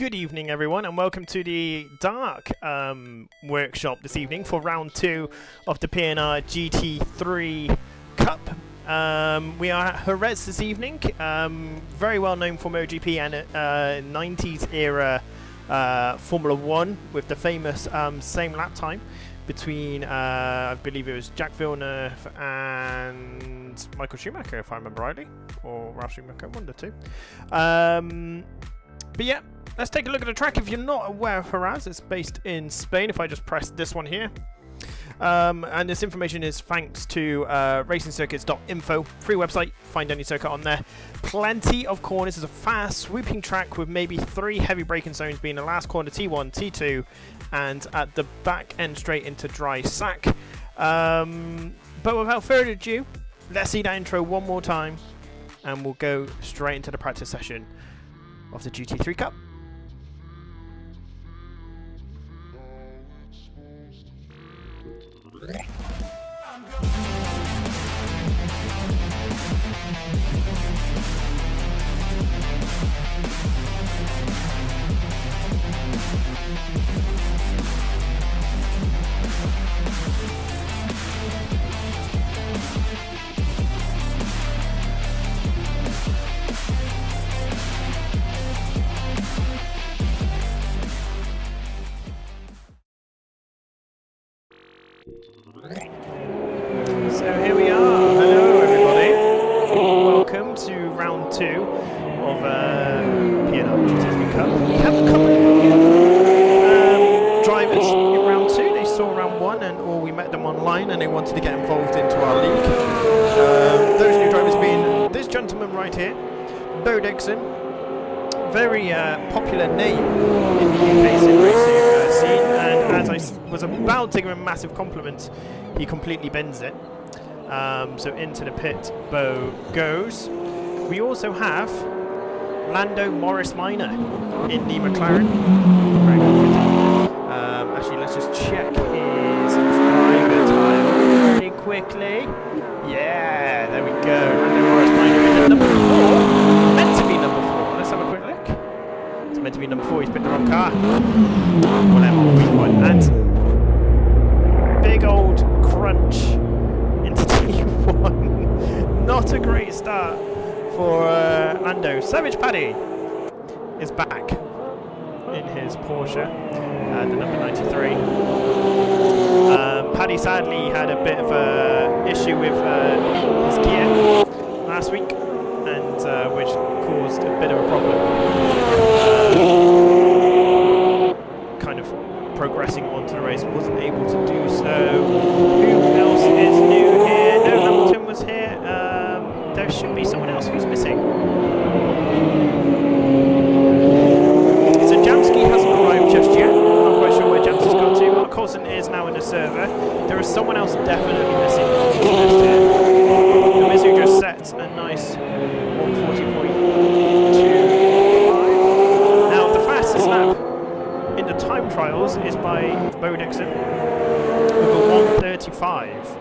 Good evening, everyone, and welcome to the Dark workshop this evening for round 2 of the P&R GT3 Cup. We are at Jerez this evening, very well known for MotoGP and 90s era Formula 1 with the famous same lap time between, I believe it was Jack Villeneuve and Michael Schumacher, if I remember rightly, or Ralf Schumacher, one of the two. But yeah, let's take a look at the track. If you're not aware of Jerez, it's based in Spain. If I just press this one here. And this information is thanks to racingcircuits.info, free website, find any circuit on there. Plenty of corners. It's a fast, swooping track with maybe 3 heavy braking zones, being the last corner T1, T2, and at the back end straight into dry sack. But without further ado, let's see that intro one more time, and we'll go straight into the practice session of the GT3 Cup. So here we are. Hello everybody. Welcome to round 2 of P&R GT3 Cup. We have a couple of drivers in round 2. They saw round 1 or we met them online and they wanted to get involved into our league. Those new drivers being this gentleman right here, Bo Dixon. Very popular name in the UK sim racing scene, and as I was about to give him a massive compliment, he completely bends it. So into the pit Bo goes. We also have Lando Morris Minor in the McLaren. Actually, let's just check his driver time really quickly. Yeah, there we go. Lando Morris Minor in number 4. Meant to be number 4. Let's have a quick look. It's meant to be number 4. He's picked the wrong car. Whatever. And big old crunch into T1. Not a great start for Lando. Savage Paddy is back in his Porsche, the number 93. Paddy sadly had a bit of a issue with his gear last week, and which caused a bit of a problem. Kind of progressing onto the race, wasn't able to do so. Who else is new here? No, Hamilton was here. There should be someone else who's missing. So Jamsky hasn't arrived just yet. Not quite sure where Jamsky's gone to. Mark Coulson is now in the server. There is someone else definitely missing. The Mizu just sets a nice 140.25. Now the fastest lap in the time trials is by Bo Dixon with a 135,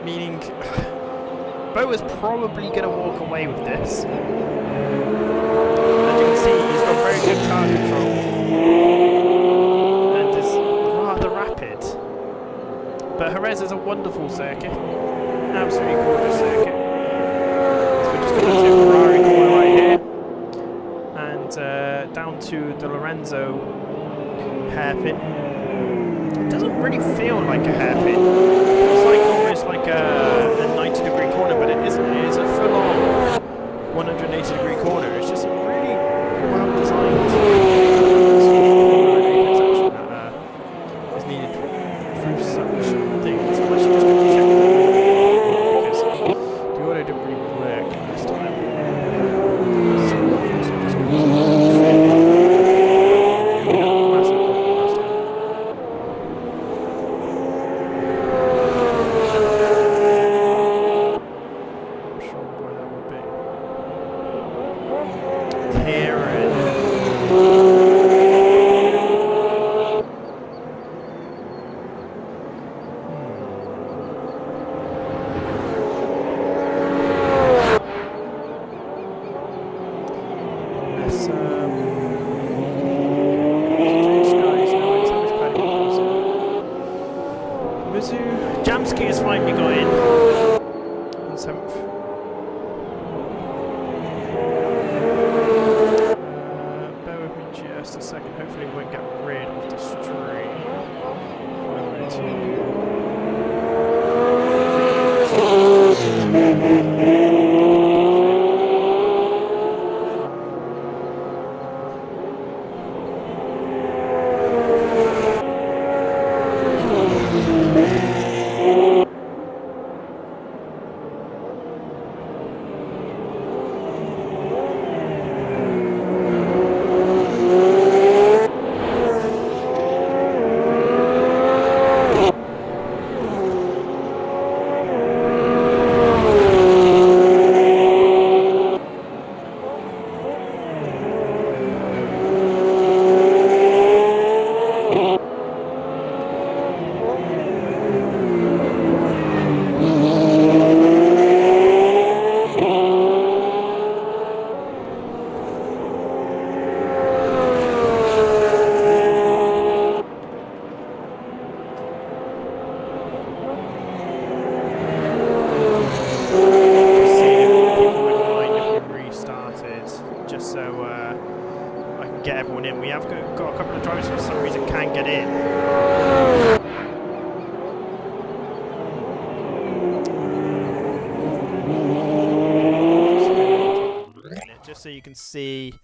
meaning Bo is probably going to walk away with this. As you can see, he's got very good car control and is rather rapid. But Jerez is a wonderful circuit, absolutely gorgeous circuit. So we're just going to Ferrari corner right here. And down to the Lorenzo hairpin. It doesn't really feel like a hairpin. It's like almost like a 90-degree corner, but it isn't. It is a full-on 180-degree corner. It's just really well designed. That is needed through such things. Unless you just go check it out, because the audio didn't really work last time. So just Jamski has finally got in on 7th. Bear with me just a second. Hopefully we won't get rid of the stream. So you can see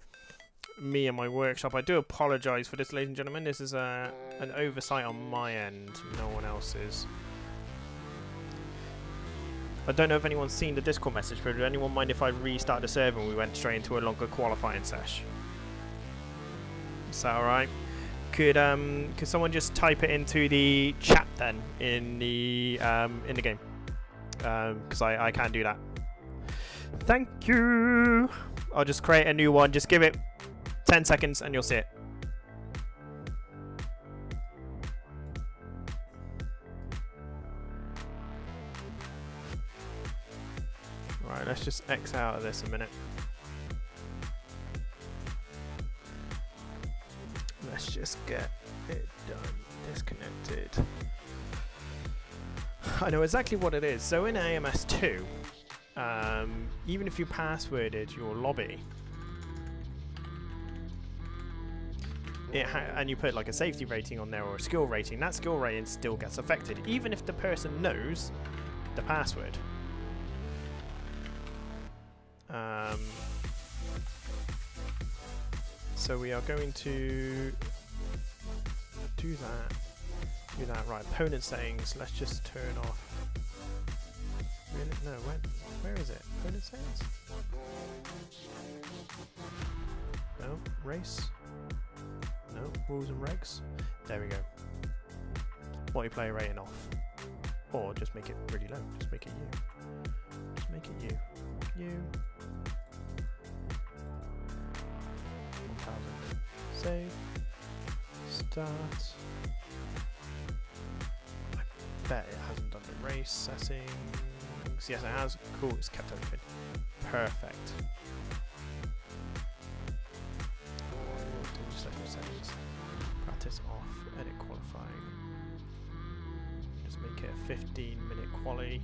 me and my workshop. I do apologise for this, ladies and gentlemen. This is an oversight on my end, no one else's. I don't know if anyone's seen the Discord message, but would anyone mind if I restart the server and we went straight into a longer qualifying sesh? Is that alright? Could someone just type it into the chat then in the game? Because I can't do that. Thank you. I'll just create a new one. Just give it 10 seconds and you'll see it. Right, let's just X out of this a minute. Let's just get it done. Disconnected. I know exactly what it is. So in AMS2, even if you passworded your lobby and you put like a safety rating on there or a skill rating, that skill rating still gets affected even if the person knows the password. So we are going to do that. Right, opponent settings, let's just turn off. Really? No, where is it? Opponent settings? No, race? No, rules and regs? There we go. Multiplayer rating off. Or just make it really low, just make it U. Just make it U. U. 1000. Save. Start. I bet it hasn't done the race settings. Yes, it has. Cool, it's kept everything. Perfect. Settings. Practice off. Edit qualifying. Just make it a 15-minute quali.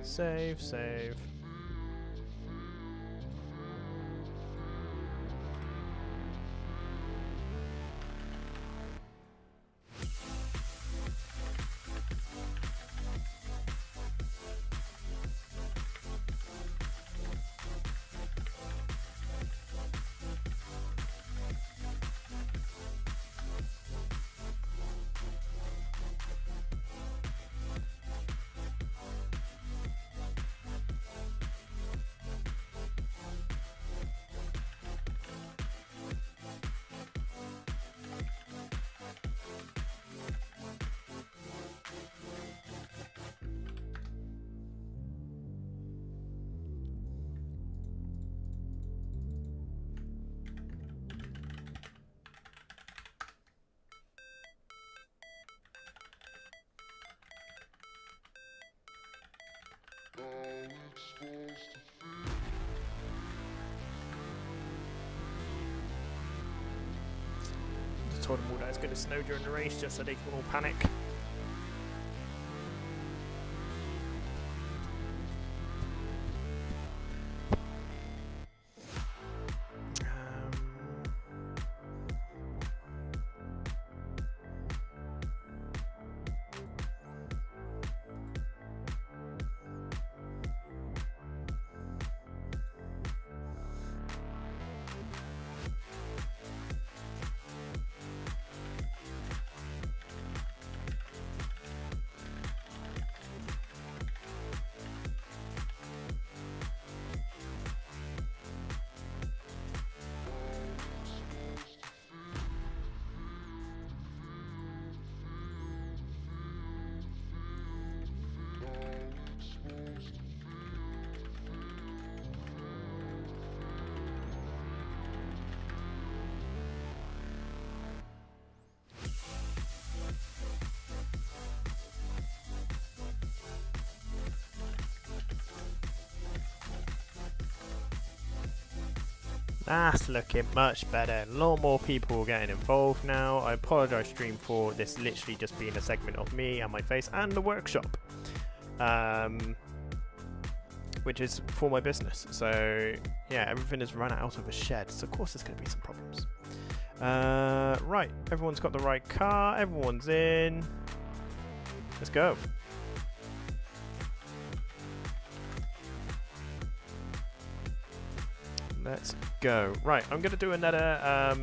Save, save. Just told them all that it's going to snow during the race just so they can all panic. That's looking much better. A lot more people getting involved now. I apologise, stream, for this literally just being a segment of me and my face and the workshop, which is for my business. So yeah, everything is run out of a shed, so of course there's going to be some problems. Right, everyone's got the right car, everyone's in. Let's go. Let's go. Right, I'm going to do another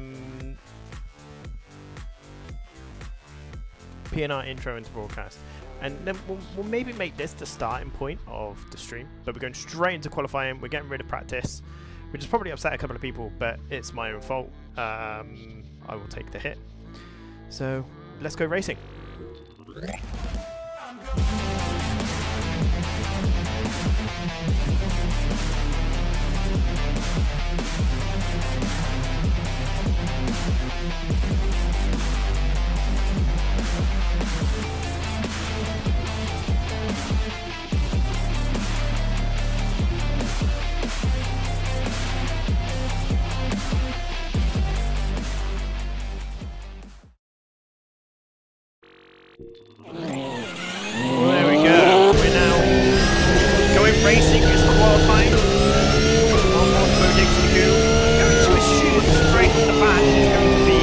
P&R intro into broadcast. And then we'll maybe make this the starting point of the stream. But we're going straight into qualifying. We're getting rid of practice, which has probably upset a couple of people, but it's my own fault. I will take the hit. So, let's go racing. There we go. We're now going racing as qualifying. One more Bodix to go. I'm going to assume straight off the bat it's going to be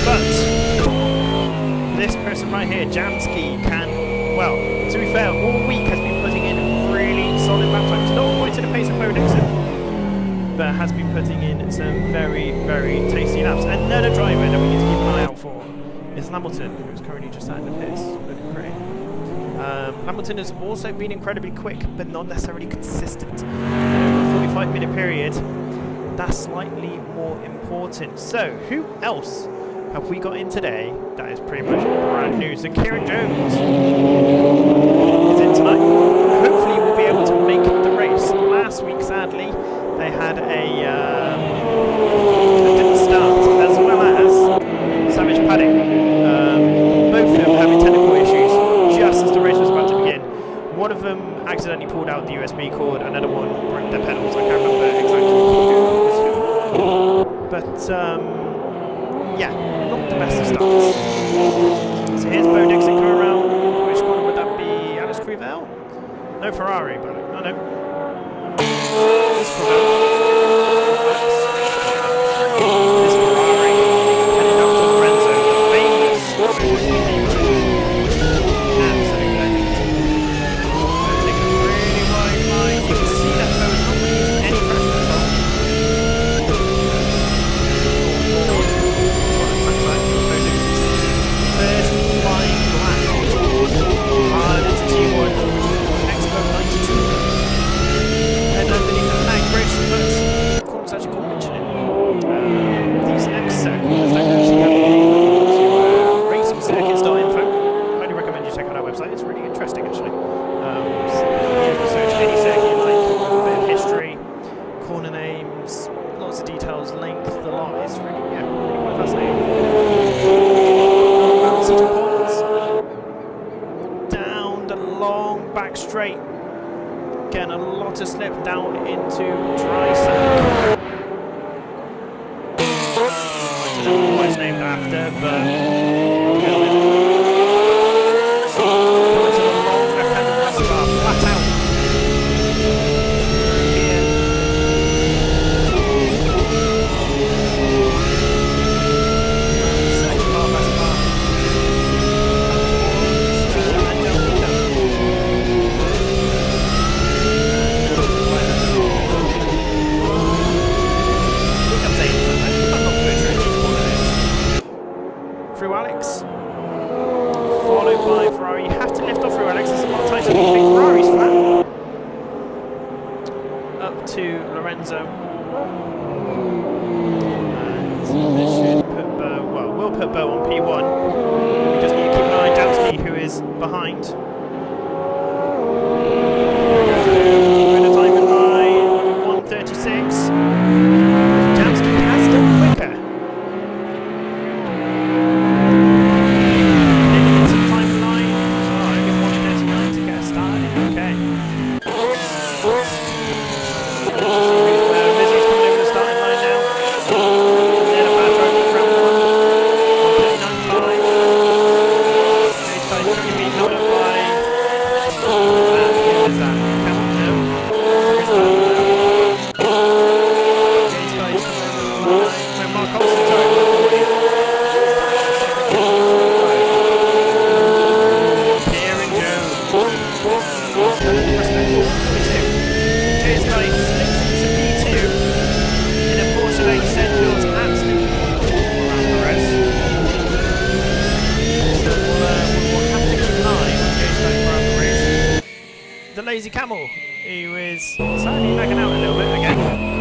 but this person right here, Jamski, can, well, to be fair, all week has been putting in really solid lap times. Not quite to the pace of Bodixon, but has been putting in some very, very tasty laps. Another driver that we need to keep an eye out for is Hamilton, who's currently just out in the piss. Looking great. Hamilton has also been incredibly quick, but not necessarily consistent. A 45-minute period, that's slightly more important. So, who else have we got in today that is pretty much brand new? So, Kieran Jones is in tonight. Hopefully, we'll be able to make the race. Last week, sadly, they had didn't start, as well as Savage Padding. Both of them having technical issues just as the race was about to begin. One of them accidentally pulled out the USB cord, another one broke their pedals. I can't remember exactly who was who. But yeah, not the best of starts. So here's Bo Dixon coming around. Which corner would that be? Alice Crivell? No, Ferrari, but no. This Ferrari heading up to Lorenzo, the famous absolute legend. They're taking a really wide line. You can see that Bo's not really using any pressure control. First flying black. Into T1, which is called Expo 92. Head underneath the flag bridge, but corner's actually called Michelin. These next circles, they actually have a link to racingcircuits.info. Highly recommend you check out our website, it's really interesting actually. So you can search any circuit, like a bit of history, corner names, lots of details, length, the lot. It's really, yeah, really quite fascinating. Down the long back straight. Getting a lot of slip down into dry sand. I don't know what it's named after, but coming to the long left-hand reservoir, flat out. Here. Second bar, best bar. And through Alex, followed by Ferrari. You have to lift off through Alex. There's a lot of times that you think Ferrari's flat. Up to Lorenzo. And this should put Bo, well, we'll put Bo on P1. We just need to keep an eye on Jamski, who is behind. Through the time in line, 1:36. Jamski has done quicker. Lazy Camel, who is sadly lagging out a little bit again,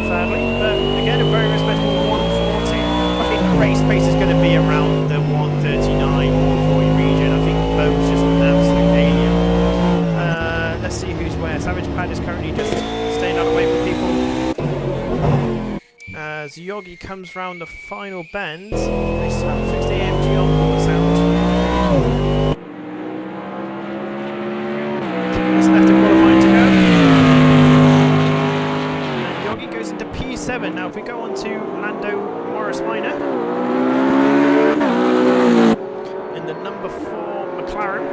sadly, but again a very respectable 140. I think the race pace is going to be around the 139, 140 region. I think Bo's just an absolute alien. Let's see who's where. Savage Pad is currently just staying out of the way from people. As Yogi comes round the final bend, they still have 60 AMG on board sound. It's left to qualifying to go. And Yogi goes into P7. Now if we go on to Lando Morris Minor in the number 4 McLaren.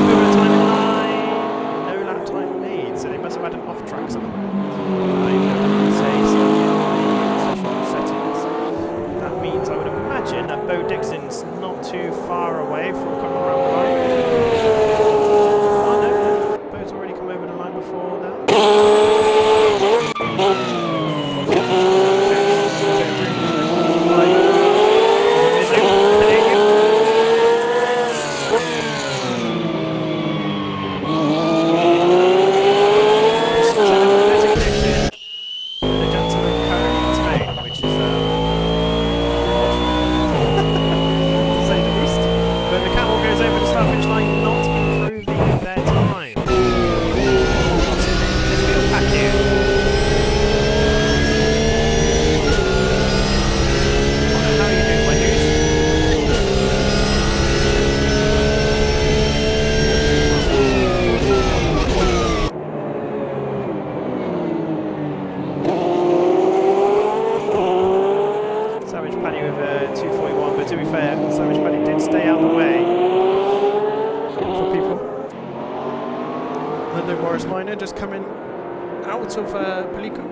Over time in line, no lap time made, so they must have had an off track somewhere. That means I would imagine that Bo Dixon's not too far away from coming around the line. Oh no, Bo's already come over the line before now. Just coming out of Pelico.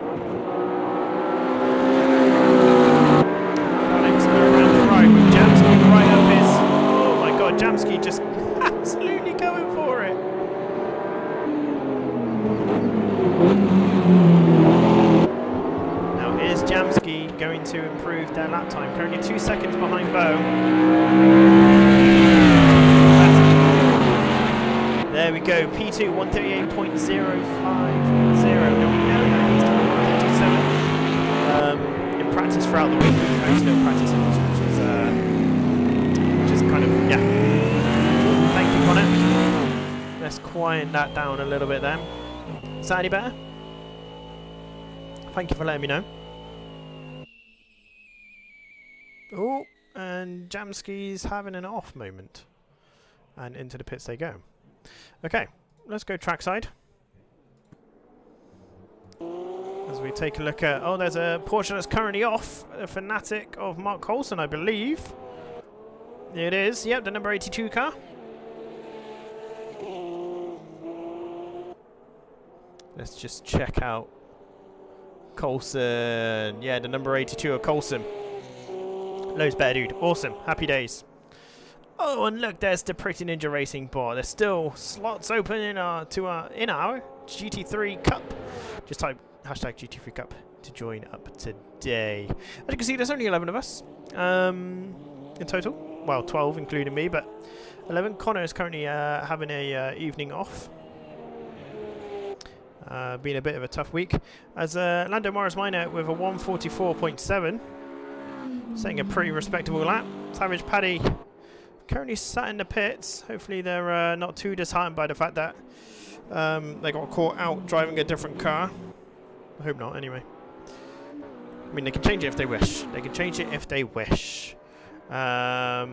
Alex around right with Jamski right up his. Oh my god, Jamski just absolutely going for it. Now here's Jamski going to improve their lap time. Currently 2 seconds behind Bo. There we go, P2 138.050. Now we know that he's done 157 in practice throughout the week. I'm still practicing, which is kind of, yeah. Thank you, Connor. Let's quiet that down a little bit then. Is that any better? Thank you for letting me know. Oh, and Jamski's having an off moment. And into the pits they go. Okay, let's go trackside. As we take a look at... Oh, there's a Porsche that's currently off. A Fanatic of Mark Coulson, I believe. It is. Yep, the number 82 car. Let's just check out Coulson. Yeah, the number 82 of Coulson. Loads better, dude. Awesome. Happy days. Oh, and look, there's the Pretty Ninja Racing bot. There's still slots open in our GT3 Cup. Just type hashtag GT3 Cup to join up today. As you can see, there's only 11 of us in total. Well, 12 including me, but 11. Connor is currently having a evening off. Been a bit of a tough week. As Lando Morris Minor with a 144.7, setting a pretty respectable lap. Savage Paddy currently sat in the pits. Hopefully they're not too disheartened by the fact that they got caught out driving a different car. I hope not, anyway. I mean, they can change it if they wish. They can change it if they wish. There's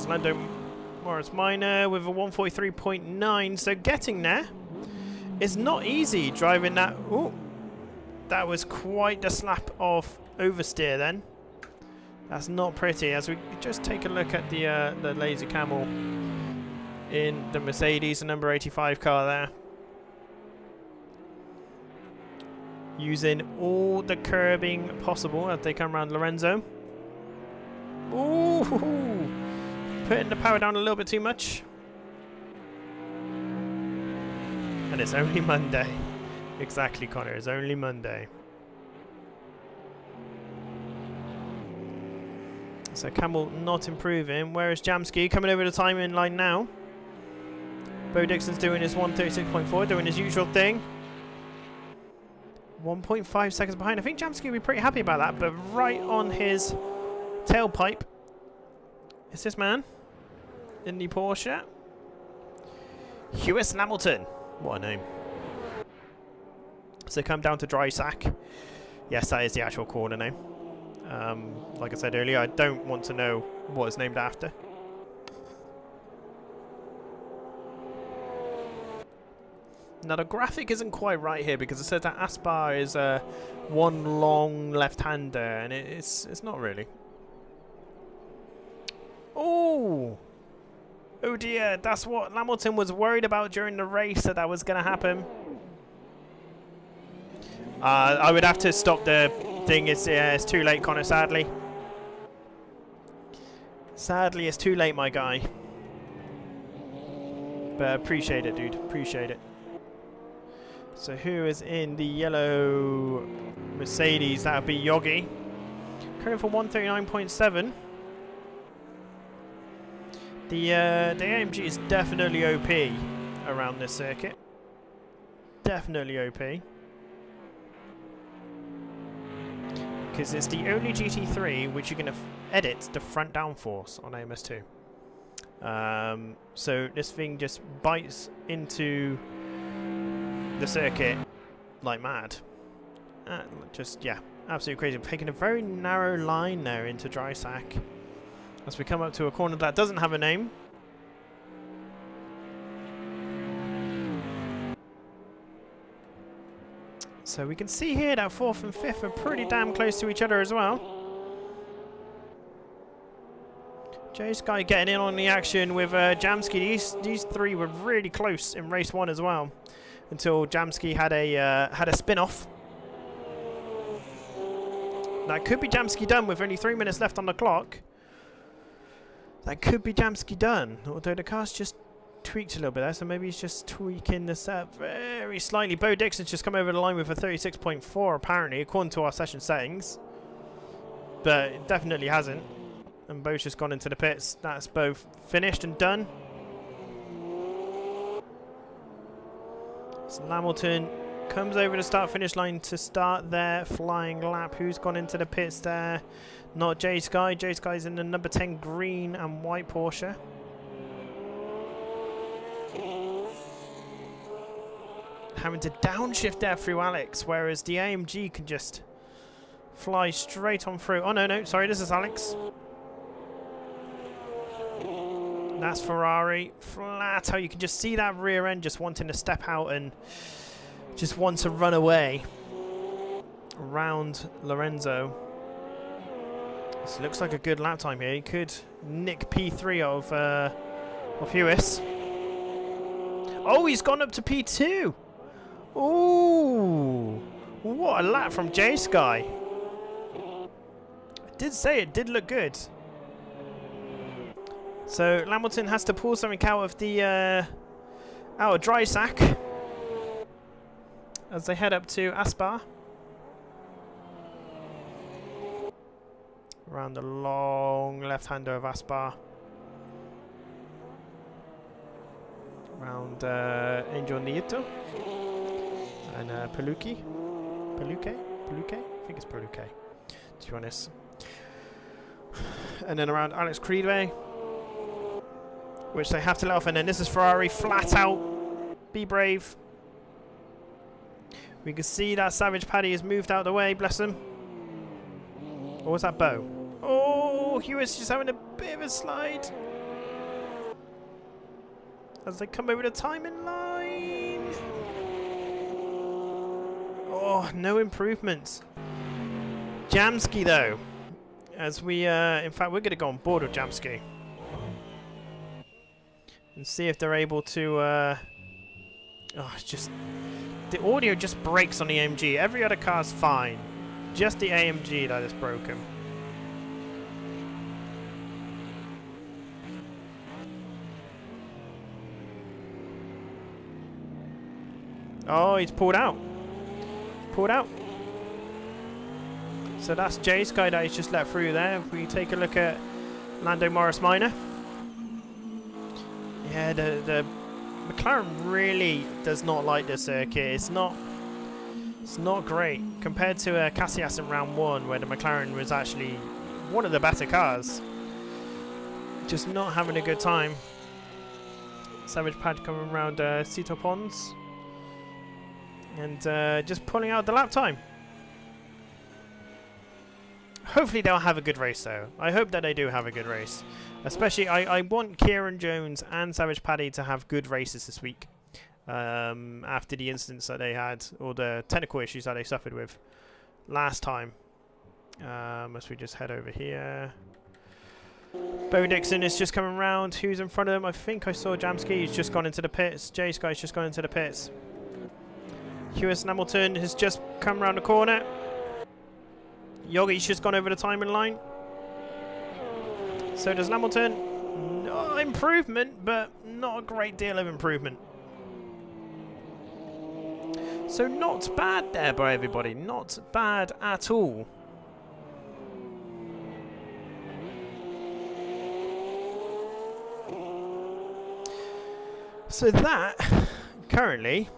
Lando Morris Minor with a 143.9, so getting there is not easy driving that. Ooh, that was quite the slap of oversteer then. That's not pretty. As we just take a look at the Lazy Camel in the Mercedes, the number 85 car there. Using all the curbing possible as they come around Lorenzo. Ooh, putting the power down a little bit too much. And it's only Monday. Exactly, Connor. It's only Monday. So Camel not improving. Where is Jamski? Coming over the timing line now. Bo Dixon's doing his 1:36.4, doing his usual thing. 1.5 seconds behind. I think Jamsky will be pretty happy about that, but right on his tailpipe is this man in the Porsche. Lewis Hamilton. What a name. So come down to dry sack. Yes, that is the actual corner name. Like I said earlier, I don't want to know what it's named after. Now the graphic isn't quite right here because it says that Aspar is one long left-hander, and it's not really. Oh! Oh dear, that's what Hamilton was worried about during the race, that was going to happen. I would have to stop the thing. It's too late, Connor, sadly. Sadly, it's too late, my guy. But appreciate it, dude. Appreciate it. So who is in the yellow Mercedes? That would be Yogi. Currently for 139.7. The AMG is definitely OP around this circuit. Definitely OP. Because it's the only GT3 which you can edit the front downforce on AMS2. So this thing just bites into the circuit like mad. Just, yeah, absolutely crazy. Taking a very narrow line there into dry sack as we come up to a corner that doesn't have a name. So we can see here that 4th and 5th are pretty damn close to each other as well. Jerez guy getting in on the action with Jamsky. These three were really close in race 1 as well, until Jamsky had a spin-off. That could be Jamsky done with only 3 minutes left on the clock. That could be Jamsky done, although the car's just tweaked a little bit there, so maybe he's just tweaking this up very slightly. Bo Dixon's just come over the line with a 36.4 apparently, according to our session settings. But it definitely hasn't. And Bo's just gone into the pits. That's both finished and done. So Hamilton comes over the start-finish line to start their flying lap. Who's gone into the pits there? Not J Sky. J Sky's in the number 10 green and white Porsche. Having to downshift there through Alex, whereas the AMG can just fly straight on through. Oh no, sorry, this is Alex. That's Ferrari. Flat out. You can just see that rear end just wanting to step out and just want to run away around Lorenzo. This looks like a good lap time here. He could nick P3 of Lewis. Oh, he's gone up to P2. Ooh, what a lap from J Sky. I did say it did look good. So Hamilton has to pull something out of the dry sack as they head up to Aspar. Around the long left-hander of Aspar. Around Angel Nieto. And Peluque? I think it's Peluque, to be honest. And then around Alex Creedway, which they have to let off. And then this is Ferrari, flat out. Be brave. We can see that Savage Paddy has moved out of the way, bless him. Or was that Bo? Oh, Lewis just having a bit of a slide as they come over the timing line. Oh, no improvements. Jamsky, though, as we, in fact, we're going to go on board with Jamsky and see if they're able to, oh, it's just, the audio just breaks on the AMG. Every other car's fine. Just the AMG that is broken. Oh, he's pulled out. Pulled out. So that's J Sky that he's just let through there. If we take a look at Lando Morris Minor. Yeah, the McLaren really does not like this circuit. It's not great compared to Casillas in round 1, where the McLaren was actually one of the better cars. Just not having a good time. Savage Pad coming around Cito Pons and just pulling out the lap time. Hopefully they'll have a good race though. I hope that they do have a good race. Especially I want Kieran Jones and Savage Paddy to have good races this week. After the incidents that they had, or the technical issues that they suffered with last time. As we just head over here. Bo Dixon is just coming round. Who's in front of them? I think I saw Jamski. He's just gone into the pits. Jay Sky's just gone into the pits. Lewis Hamilton has just come around the corner. Yogi's just gone over the timing line. So does Hamilton. Improvement, but not a great deal of improvement. So not bad there by everybody. Not bad at all. So that, currently,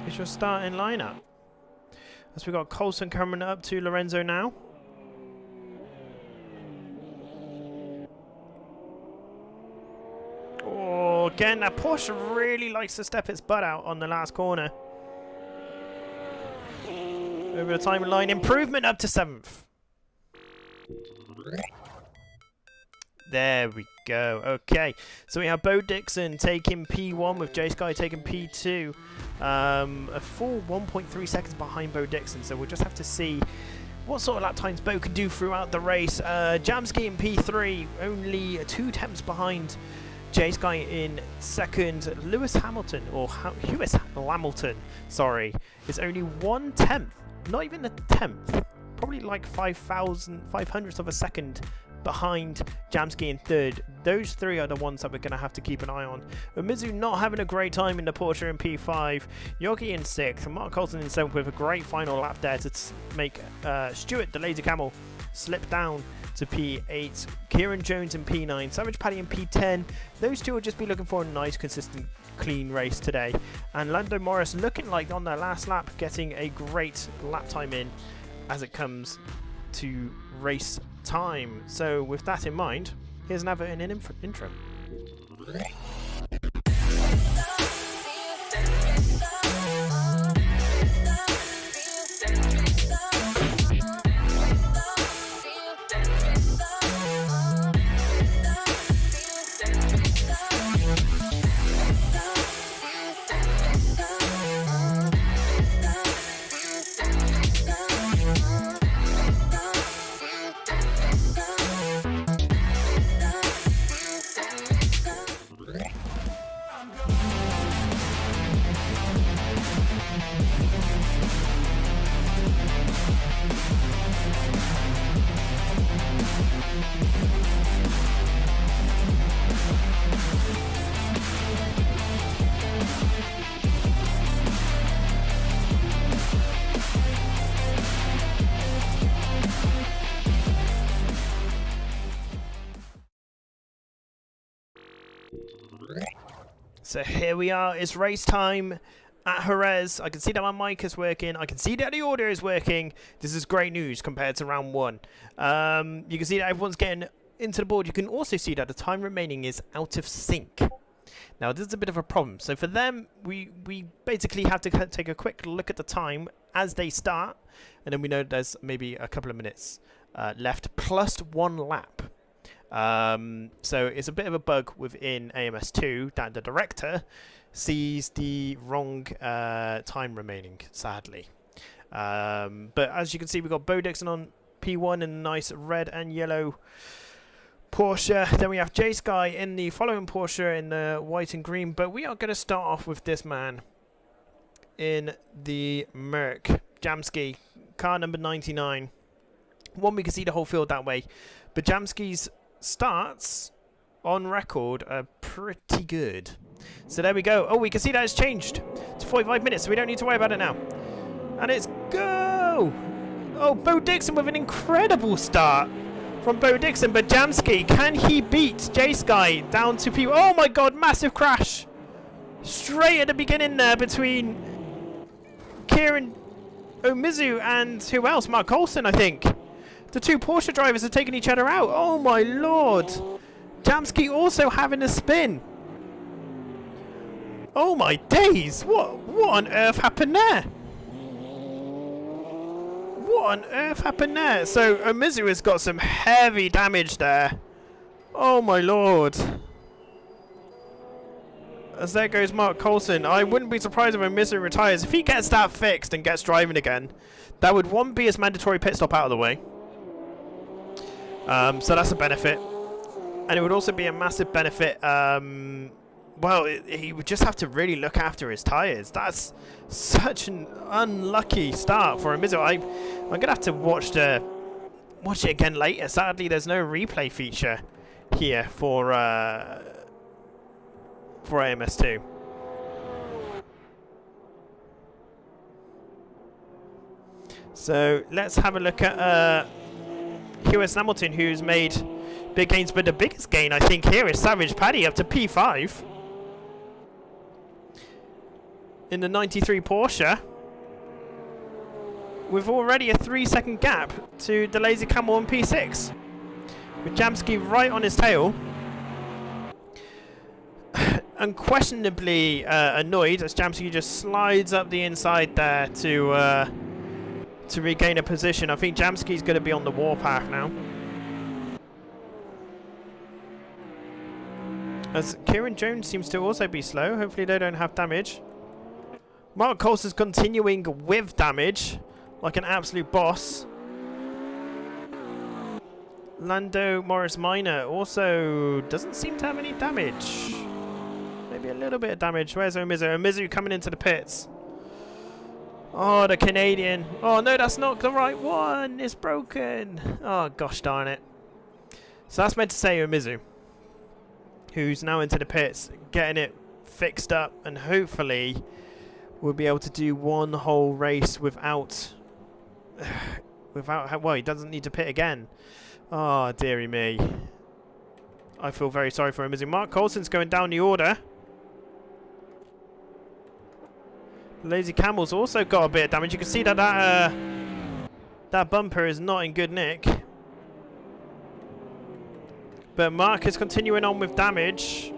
is your starting lineup. As we've got Coulson coming up to Lorenzo now. Oh, again, that Porsche really likes to step its butt out on the last corner. Over the timing line, improvement up to 7th. There we go. Okay, so we have Bo Dixon taking P1 with Jay Sky taking P2. A full 1.3 seconds behind Bo Dixon, so we'll just have to see what sort of lap times Bo can do throughout the race. Jamski in P3, only 2 tenths behind Jay Sky in 2nd. Lewis Hamilton, or Lewis Hamilton, sorry, is only 1/10, not even a tenth, probably like 5/500ths of a second behind Jamski in 3rd. Those 3 are the ones that we're going to have to keep an eye on. Mizu not having a great time in the Porsche in P5. Yogi in 6th. Mark Coulson in 7th with a great final lap there to make Stuart, the Lazy Camel, slip down to P8. Kieran Jones in P9. Savage Paddy in P10. Those 2 will just be looking for a nice, consistent, clean race today. And Lando Morris looking like on their last lap getting a great lap time in as it comes to race time. So with that in mind, here's an advert and an intro. So here we are, it's race time at Jerez. I can see that my mic is working, I can see that the audio is working. This is great news compared to round 1. You can see that everyone's getting into the board. You can also see that the time remaining is out of sync. Now this is a bit of a problem. So for them, we basically have to take a quick look at the time as they start, and then we know there's maybe a couple of minutes left, plus 1 lap. So it's a bit of a bug within AMS2 that the director sees the wrong time remaining, sadly. But as you can see, we've got Bo Dixon on P1 in a nice red and yellow Porsche. Then we have Jay Sky in the following Porsche in the white and green. But we are going to start off with this man in the Merc. Jamski, car number 99. One, we can see the whole field that way. But Jamski's starts on record are pretty good. So there we go. Oh, we can see that it's changed to 45 minutes, so we don't need to worry about it now. And it's go! Oh, Bo Dixon with an incredible start. from Bo Dixon, but Jamski, can he beat J-Sky down to P? Oh my god, massive crash! Straight at the beginning there between Kieran Omizu and who else? Mark Coulson, I think. The two Porsche drivers are taking each other out. Oh my lord! Jamski also having a spin. Oh my days! What on earth happened there? What on earth happened there? So Omizu has got some heavy damage there. Oh my lord! As there goes Mark Coulson. I wouldn't be surprised if Omizu retires. If he gets that fixed and gets driving again, that would one be his mandatory pit stop out of the way. So that's a benefit, and it would also be a massive benefit. Well, he would just have to really look after his tyres. That's such an unlucky start for Omizu. I'm gonna have to watch it again later. Sadly, there's no replay feature here for AMS2. So let's have a look at Lewis Hamilton, who's made big gains, but the biggest gain I think here is Savage Paddy up to P5 in the 93 Porsche, with already a 3-second gap to the Lazy Camel on P6, with Jamski right on his tail. Unquestionably annoyed as Jamski just slides up the inside there to regain a position. I think Jamski's going to be on the warpath now. As Kieran Jones seems to also be slow. Hopefully they don't have damage. Mark Coulson's continuing with damage like an absolute boss. Lando Morris Minor also doesn't seem to have any damage. Maybe a little bit of damage. Where's Omizu? Omizu coming into the pits. Oh, the Canadian. Oh, no, that's not the right one. It's broken. Oh, gosh darn it. So that's meant to say Omizu, who's now into the pits, getting it fixed up, and hopefully we'll be able to do one whole race without... well, he doesn't need to pit again. Oh, dearie me. I feel very sorry for Omizu. Mark Coulson's going down the order. Lazy Camel's also got a bit of damage. You can see that that bumper is not in good nick. But Mark is continuing on with damage.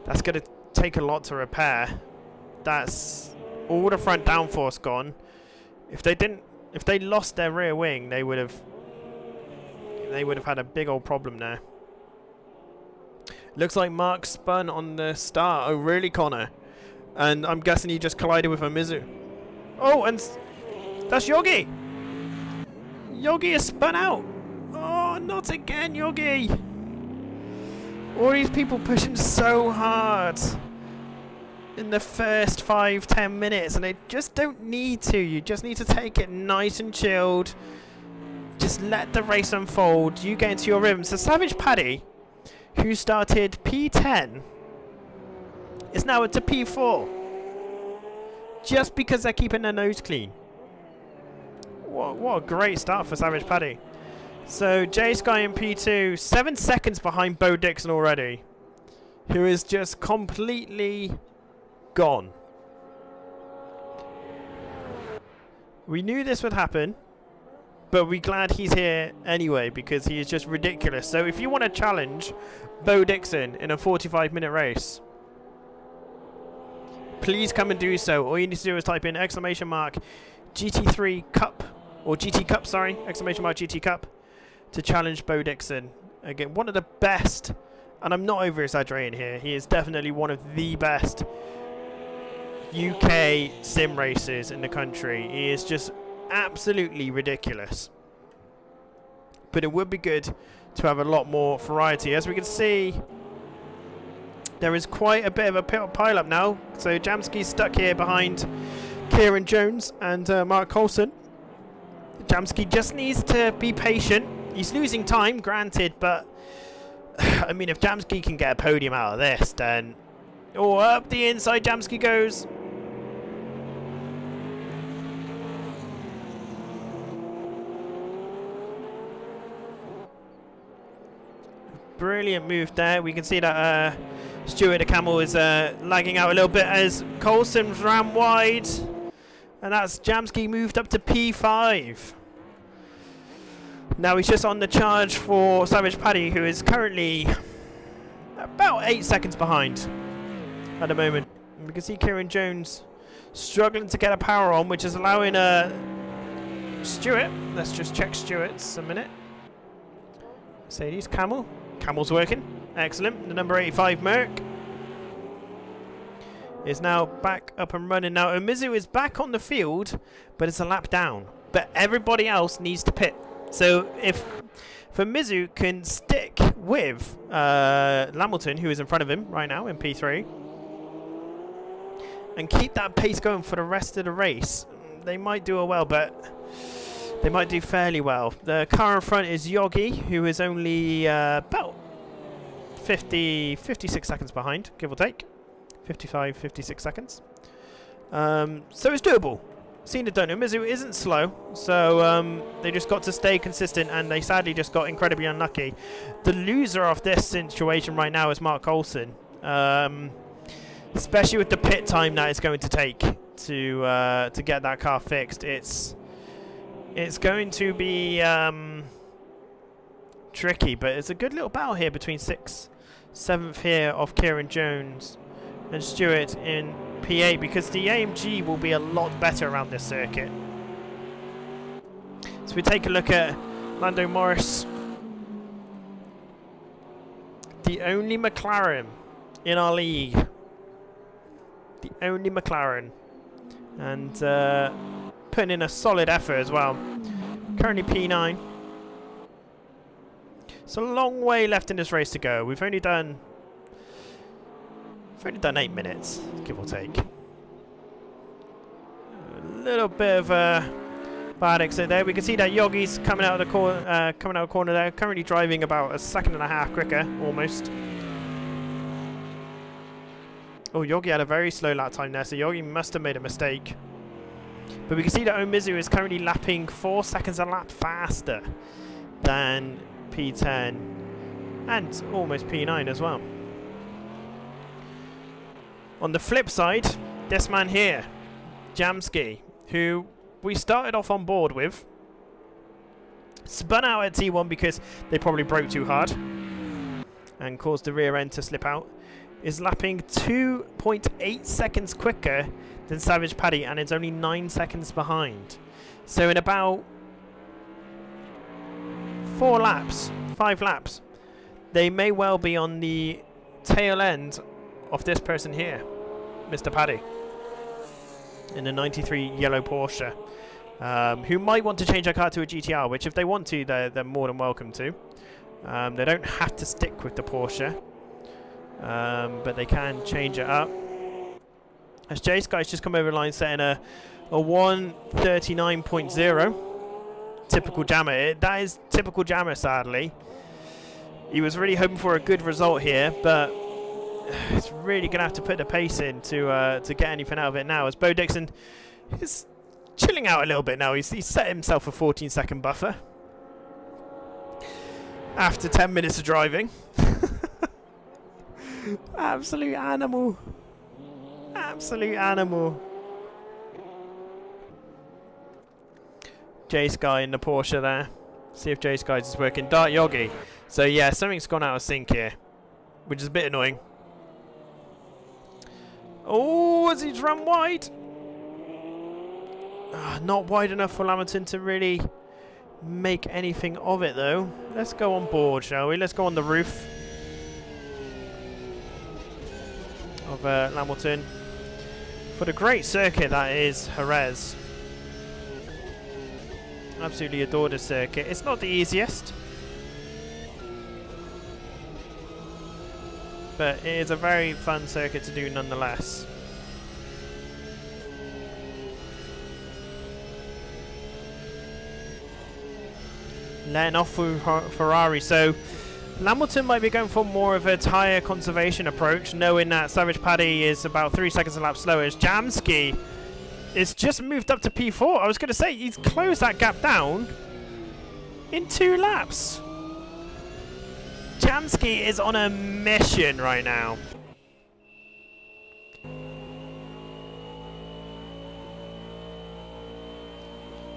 That's going to take a lot to repair. That's all the front downforce gone. If they lost their rear wing, they would have had a big old problem there. Looks like Mark spun on the start. Oh, really, Connor? And I'm guessing he just collided with Omizu. Oh, and that's Yogi. Yogi is spun out. Oh, not again, Yogi. All these people pushing so hard in the first 5-10 minutes, and they just don't need to. You just need to take it nice and chilled. Just let the race unfold. You get into your rhythm. So Savage Paddy, who started P10, is now into P4. Just because they're keeping their nose clean. What a great start for Savage Paddy. So J-Sky in P2, 7 seconds behind Bo Dixon already, who is just completely gone. We knew this would happen, but we're glad he's here anyway because he is just ridiculous. So if you want to challenge Bo Dixon in a 45-minute race, please come and do so. All you need to do is type in !GT3 Cup, or GT Cup, sorry, !GT Cup, to challenge Bo Dixon. Again, one of the best, and I'm not over exaggerating here, he is definitely one of the best UK sim racers in the country. He is just absolutely ridiculous. But it would be good to have a lot more variety. As we can see, there is quite a bit of a pile-up now. So Jamski's stuck here behind Kieran Jones and Mark Coulson. Jamski just needs to be patient. He's losing time, granted, but I mean, if Jamski can get a podium out of this, then... Oh, up the inside Jamski goes. Brilliant move there. We can see that Stewart the Camel is lagging out a little bit as Coulson's ran wide. And that's Jamski moved up to P5. Now he's just on the charge for Savage Paddy, who is currently about 8 seconds behind at the moment. And we can see Kieran Jones struggling to get a power on, which is allowing Stewart. Let's just check Stewart's a minute. Mercedes, Camel. Camel's working. Excellent. The number 85 Merc is now back up and running. Now Umizu is back on the field, but it's a lap down. But everybody else needs to pit. So if Mizu can stick with Lamilton, who is in front of him right now in P3, and keep that pace going for the rest of the race, they might do well, but they might do fairly well. The car in front is Yogi, who is only about 56 seconds behind, give or take. 55, 56 seconds. So it's doable. Seen it done. Umizu isn't slow, so they just got to stay consistent, and they sadly just got incredibly unlucky. The loser of this situation right now is Mark Coulson, especially with the pit time that it's going to take to get that car fixed. It's going to be tricky, but it's a good little battle here between 6th, 7th here of Kieran Jones and Stewart in P8, because the AMG will be a lot better around this circuit. So we take a look at Lando Norris, the only McLaren in our league, the only McLaren, and putting in a solid effort as well. Currently P9. It's a long way left in this race to go. We've only done 8 minutes, give or take. A little bit of a bad exit there. We can see that Yogi's coming out of the corner there, currently driving about 1.5 seconds quicker, almost. Oh, Yogi had a very slow lap time there, so Yogi must have made a mistake. But we can see that Umizu is currently lapping 4 seconds a lap faster than P10 and almost P9 as well. On the flip side, this man here, Jamski, who we started off on board with, spun out at T1 because they probably broke too hard and caused the rear end to slip out, is lapping 2.8 seconds quicker than Savage Paddy, and it's only 9 seconds behind. So in about 5 laps, they may well be on the tail end of this person here, Mr. Paddy, in a 93 yellow Porsche, who might want to change their car to a GTR, which if they want to, they're more than welcome to. They don't have to stick with the Porsche, but they can change it up. As Jace guys just come over the line setting a 1:39.0. Typical Jammer. That is typical Jammer, sadly. He was really hoping for a good result here, but it's really going to have to put the pace in to get anything out of it now, as Bo Dixon is chilling out a little bit now. He's set himself a 14-second buffer after 10 minutes of driving. Absolute animal. Absolute animal. Jace Guy in the Porsche there. See if Jace Guys is working. Dart Yogi. So yeah, something's gone out of sync here, which is a bit annoying. Oh, as he's run wide. Not wide enough for Lamilton to really make anything of it, though. Let's go on board, shall we? Let's go on the roof of Lamilton for the great circuit that is Jerez. Absolutely adore this circuit. It's not the easiest, but it is a very fun circuit to do nonetheless. Letting off for Ferrari, so Lamilton might be going for more of a tyre conservation approach, knowing that Savage Paddy is about 3 seconds a lap slower. As Jamski is just moved up to P4. I was going to say, he's closed that gap down in 2 laps. Jamski is on a mission right now.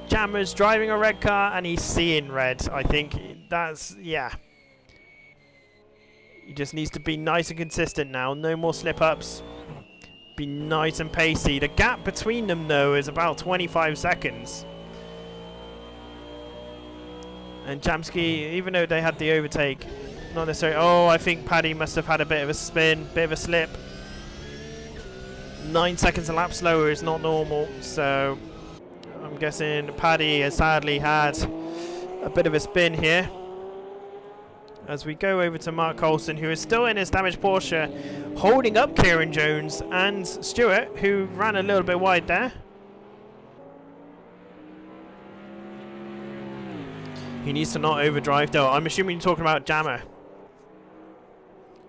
Jammer's driving a red car and he's seeing red. I think that's, yeah. He just needs to be nice and consistent now. No more slip-ups. Be nice and pacey. The gap between them, though, is about 25 seconds. And Jamski, even though they had the overtake, not necessarily... Oh, I think Paddy must have had a bit of a spin, bit of a slip. 9 seconds a lap slower is not normal, so I'm guessing Paddy has sadly had a bit of a spin here. As we go over to Mark Coulson, who is still in his damaged Porsche, holding up Kieran Jones and Stewart, who ran a little bit wide there. He needs to not overdrive, though. I'm assuming you're talking about Jammer.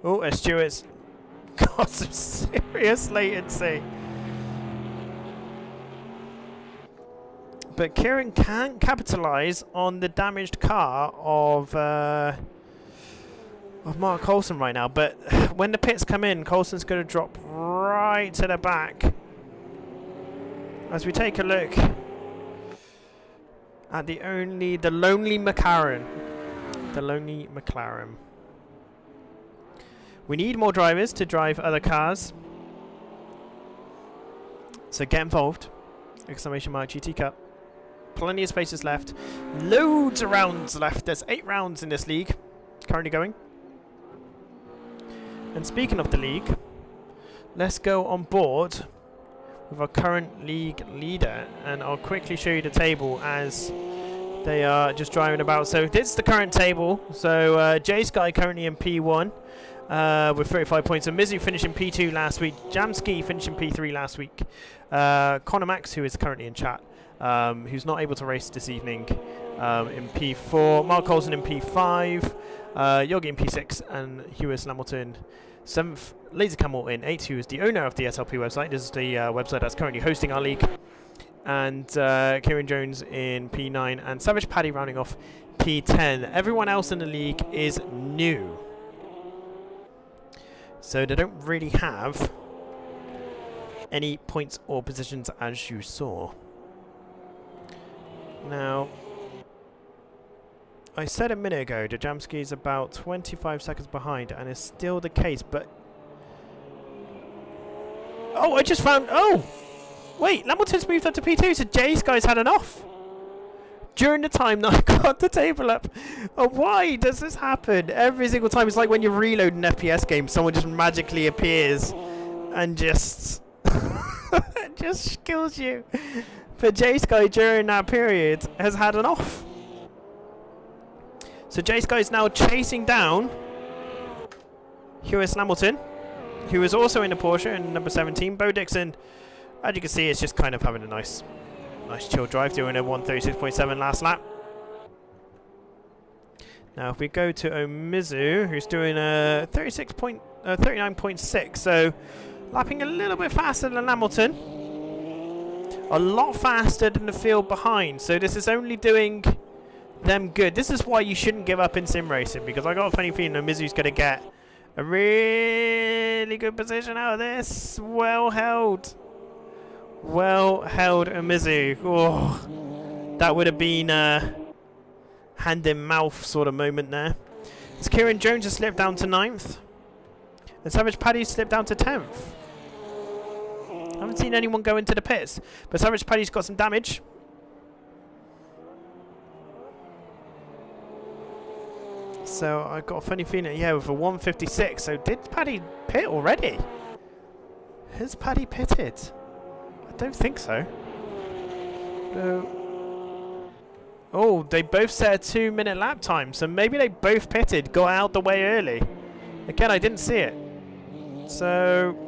Oh, Stewart's got some serious latency. But Kieran can't capitalise on the damaged car of Mark Coulson right now. But when the pits come in, Coulson's going to drop right to the back. As we take a look at the lonely McLaren. The lonely McLaren. We need more drivers to drive other cars. So get involved. Exclamation mark GT Cup. Plenty of spaces left. Loads of rounds left. There's 8 rounds in this league currently going. And speaking of the league, let's go on board with our current league leader, and I'll quickly show you the table as they are just driving about. So this is the current table. So J Sky currently in P1 with 35 points. So Mizu finishing P2 last week. Jamski finishing P3 last week. Connor Max, who is currently in chat, who's not able to race this evening, in P4. Mark Coulson in P5. Yogi in P6, and Hewis Hamilton 7th. Laser Camel in 8th, who is the owner of the SLP website. This is the website that's currently hosting our league. And Kieran Jones in P9, and Savage Paddy rounding off P10. Everyone else in the league is new, so they don't really have any points or positions, as you saw. Now, I said a minute ago that Jamski is about 25 seconds behind, and it's still the case, but... Oh, I just found... Oh! Wait, Lamilton's moved up to P2, so Jay's guys had an off. During the time that I got the table up. Oh, why does this happen? Every single time. It's like when you reload an FPS game, someone just magically appears and just... just kills you. But Jay's guy during that period has had an off. So Jay's guy is now chasing down Hewis Hamilton, who is also in the Porsche in number 17. Bo Dixon, as you can see, is just kind of having a nice chill drive, doing a 136.7 last lap. Now if we go to Omizu, who's doing a 39.6, so lapping a little bit faster than Hamilton. A lot faster than the field behind, so this is only doing them good. This is why you shouldn't give up in sim racing, because I got a funny feeling Omizu's going to get a really good position out of this. Well held Omizu. Oh, that would have been a hand in mouth sort of moment there. As Kieran Jones has slipped down to 9th, and Savage Paddy slipped down to 10th. I haven't seen anyone go into the pits, but Savage Paddy's got some damage. So I got a funny feeling, yeah, with a 156. So did Paddy pit already? Has Paddy pitted? I don't think so. No. Oh, they both set a 2-minute lap time, so maybe they both pitted, got out the way early. Again, I didn't see it. So...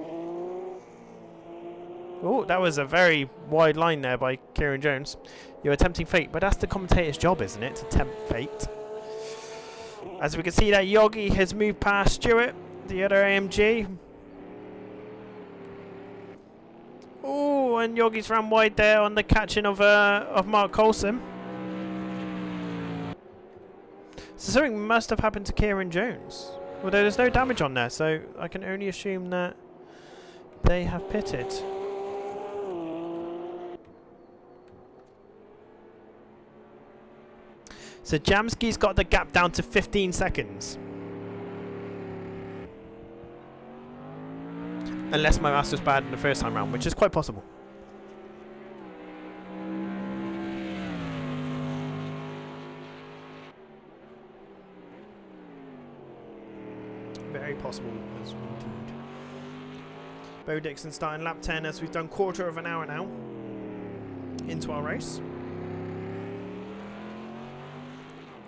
Oh, that was a very wide line there by Kieran Jones. You're attempting fate, but that's the commentator's job, isn't it? To tempt fate. As we can see that Yogi has moved past Stewart, the other AMG. Oh, and Yogi's ran wide there on the catching of Mark Coulson. So something must have happened to Kieran Jones. Although there's no damage on there, so I can only assume that they have pitted. So Jamski's got the gap down to 15 seconds. Unless my maths was bad in the first time round, which is quite possible. Very possible as indeed. Bo Dixon starting lap 10 as we've done quarter of an hour now into our race.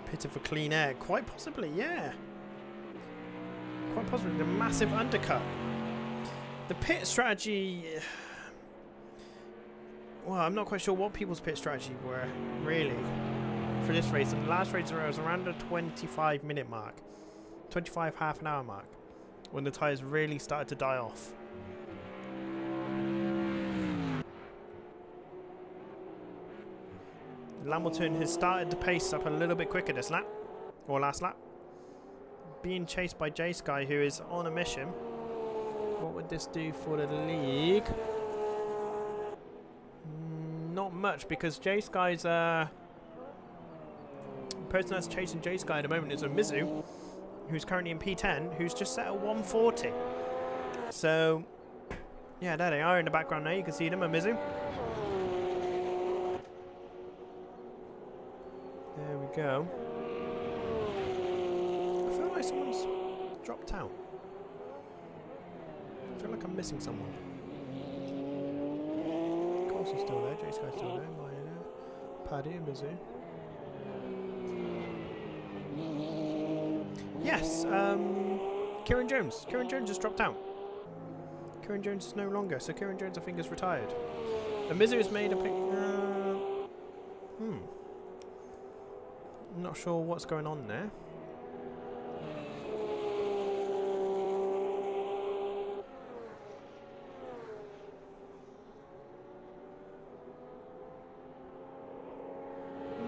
Pitted for clean air, quite possibly, yeah. Quite possibly the massive undercut. The pit strategy, well, I'm not quite sure what people's pit strategy were really for this race. And the last race was around the 25-minute mark, 25 half an hour mark, when the tyres really started to die off. Lamilton has started the pace up a little bit quicker this lap, or last lap. Being chased by J-Sky, who is on a mission. What would this do for the league? Not much, because J-Sky's the person that's chasing J-Sky at the moment is a Mizu, who's currently in P10, who's just set at 140. So, yeah, there they are in the background there. You can see them, a Mizu. There we go. I feel like someone's dropped out. I feel like I'm missing someone. Colson's still there, J-Sky's still there, Maya, Paddy and Mizu. Yes, Kieran Jones. Kieran Jones just dropped out. Kieran Jones is no longer, so Kieran Jones I think is retired. And Mizu has made a pick. Not sure what's going on there.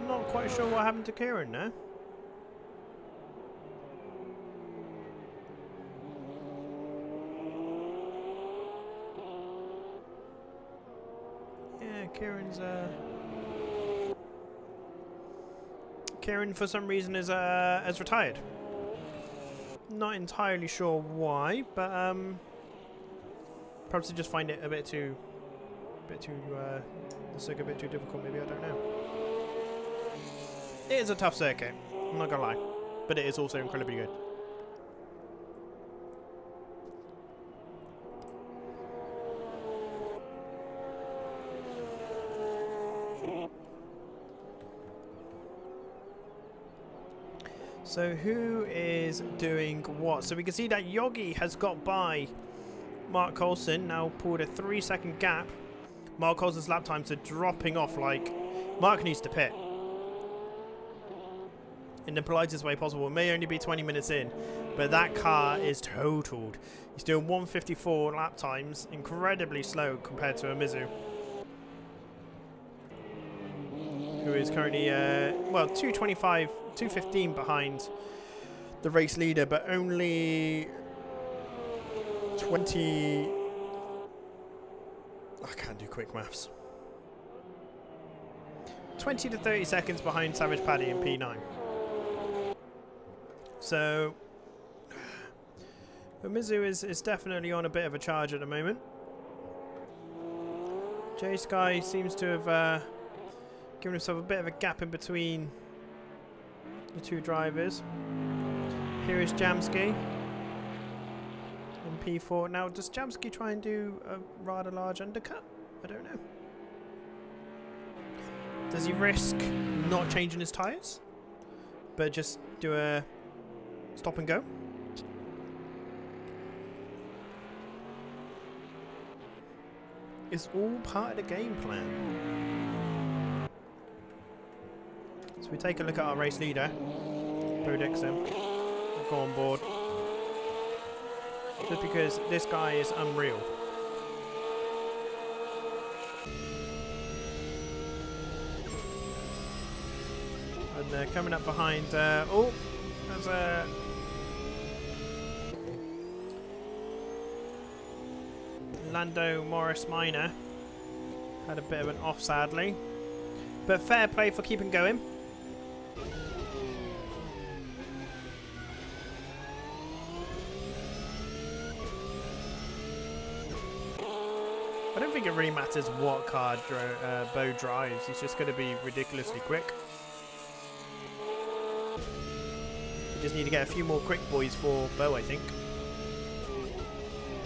Not quite sure what happened to Kieran there. Yeah, Kieran for some reason is has retired. Not entirely sure why, but perhaps they just find it a bit too the circuit a bit too difficult. Maybe, I don't know. It is a tough circuit. I'm not gonna lie, but it is also incredibly good. So who is doing what? So we can see that Yogi has got by Mark Coulson, now pulled a 3-second gap. Mark Coulson's lap times are dropping off, like Mark needs to pit. In the politest way possible. It may only be 20 minutes in, but that car is totaled. He's doing 154 lap times, incredibly slow compared to a Mizu, who is currently, well, 225, 215 behind the race leader, but only 20... I can't do quick maths. 20 to 30 seconds behind Savage Paddy in P9. So, Mizu is definitely on a bit of a charge at the moment. J-Sky seems to have given himself a bit of a gap in between the two drivers. Here is Jamski in P4. Now, does Jamski try and do a rather large undercut? I don't know. Does he risk not changing his tyres, but just do a stop and go? It's all part of the game plan. So we take a look at our race leader, Bo Dixon. Go on board. Just because this guy is unreal. And coming up behind, oh, There's a Lando Morris Minor had a bit of an off, sadly, but fair play for keeping going. I don't think it really matters what car Bo drives. He's just going to be ridiculously quick. We just need to get a few more quick boys for Bo, I think.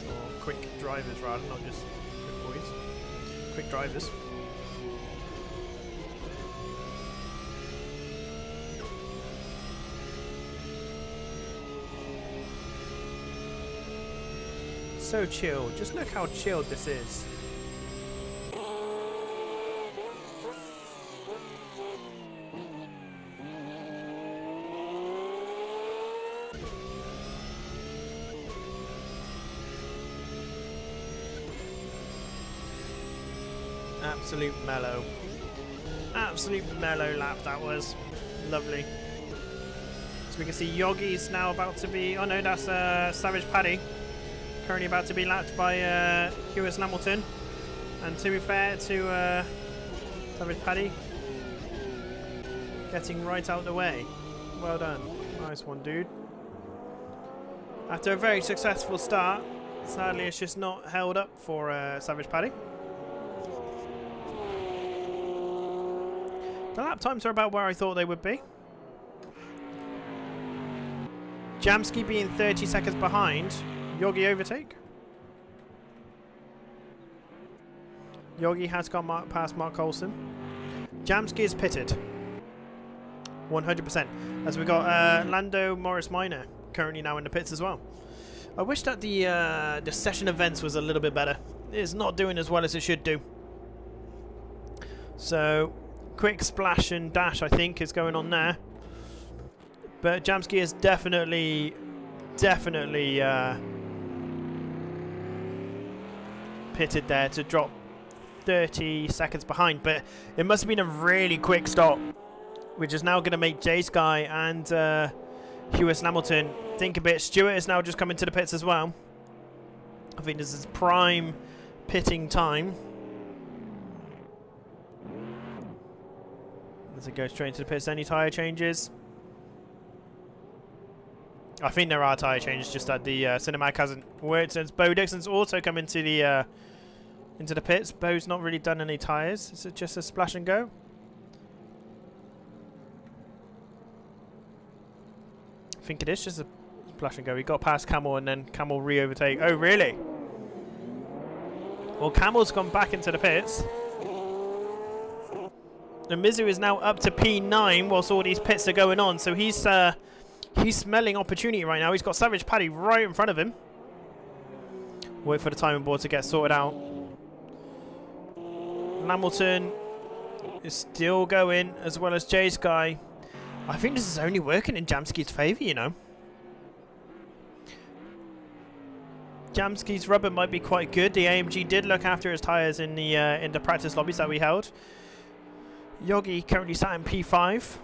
Or quick drivers, rather, not just quick boys. Quick drivers. So chill. Just look how chilled this is. Absolute mellow. Absolute mellow lap that was. Lovely. So we can see Yogi's now about to be... Oh no, that's Savage Paddy. Currently about to be lapped by Lewis Hamilton. And to be fair to Savage Paddy, getting right out the way. Well done. Nice one, dude. After a very successful start, sadly it's just not held up for Savage Paddy. The lap times are about where I thought they would be. Jamsky being 30 seconds behind. Yogi overtake. Yogi has gone past Mark Coulson. Jamsky is pitted. 100%. As we got Lando Morris Minor currently now in the pits as well. I wish that the session events was a little bit better. It's not doing as well as it should do. So, quick splash and dash I think is going on there. But Jamsky is definitely pitted there to drop 30 seconds behind, but it must have been a really quick stop, which is now going to make J Sky and Lewis Hamilton think a bit. Stewart is now just coming to the pits as well. I think this is prime pitting time. Does it go straight into the pits? Any tyre changes? I think there are tyre changes, just that the cinematic hasn't worked since Bo Dixon's also come into the pits. Bo's not really done any tyres. Is it just a splash and go? I think it is just a splash and go. He got past Camel and then Camel re-overtake. Oh, really? Well, Camel's gone back into the pits. And Mizu is now up to P9 whilst all these pits are going on. So he's smelling opportunity right now. He's got Savage Paddy right in front of him. Wait for the timing board to get sorted out. Hamilton is still going, as well as J Sky. I think this is only working in Jamsky's favour, you know. Jamsky's rubber might be quite good. The AMG did look after his tyres in the practice lobbies that we held. Yogi currently sat in P5.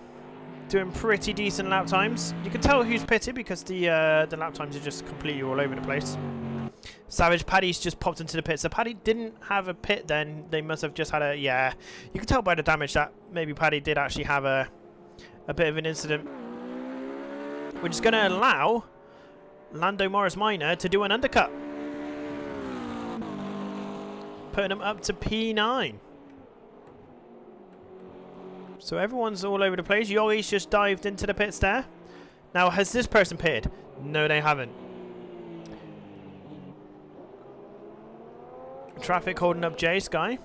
Doing pretty decent lap times. You can tell who's pitted because the lap times are just completely all over the place. Savage Paddy's just popped into the pit. So Paddy didn't have a pit then. They must have just had a... Yeah. You can tell by the damage that maybe Paddy did actually have a bit of an incident. Which is going to allow Lando Morris Minor to do an undercut. Putting him up to P9. So everyone's all over the place. Yogi's just dived into the pits there. Now, has this person pitted? No, they haven't. Traffic holding up J Sky.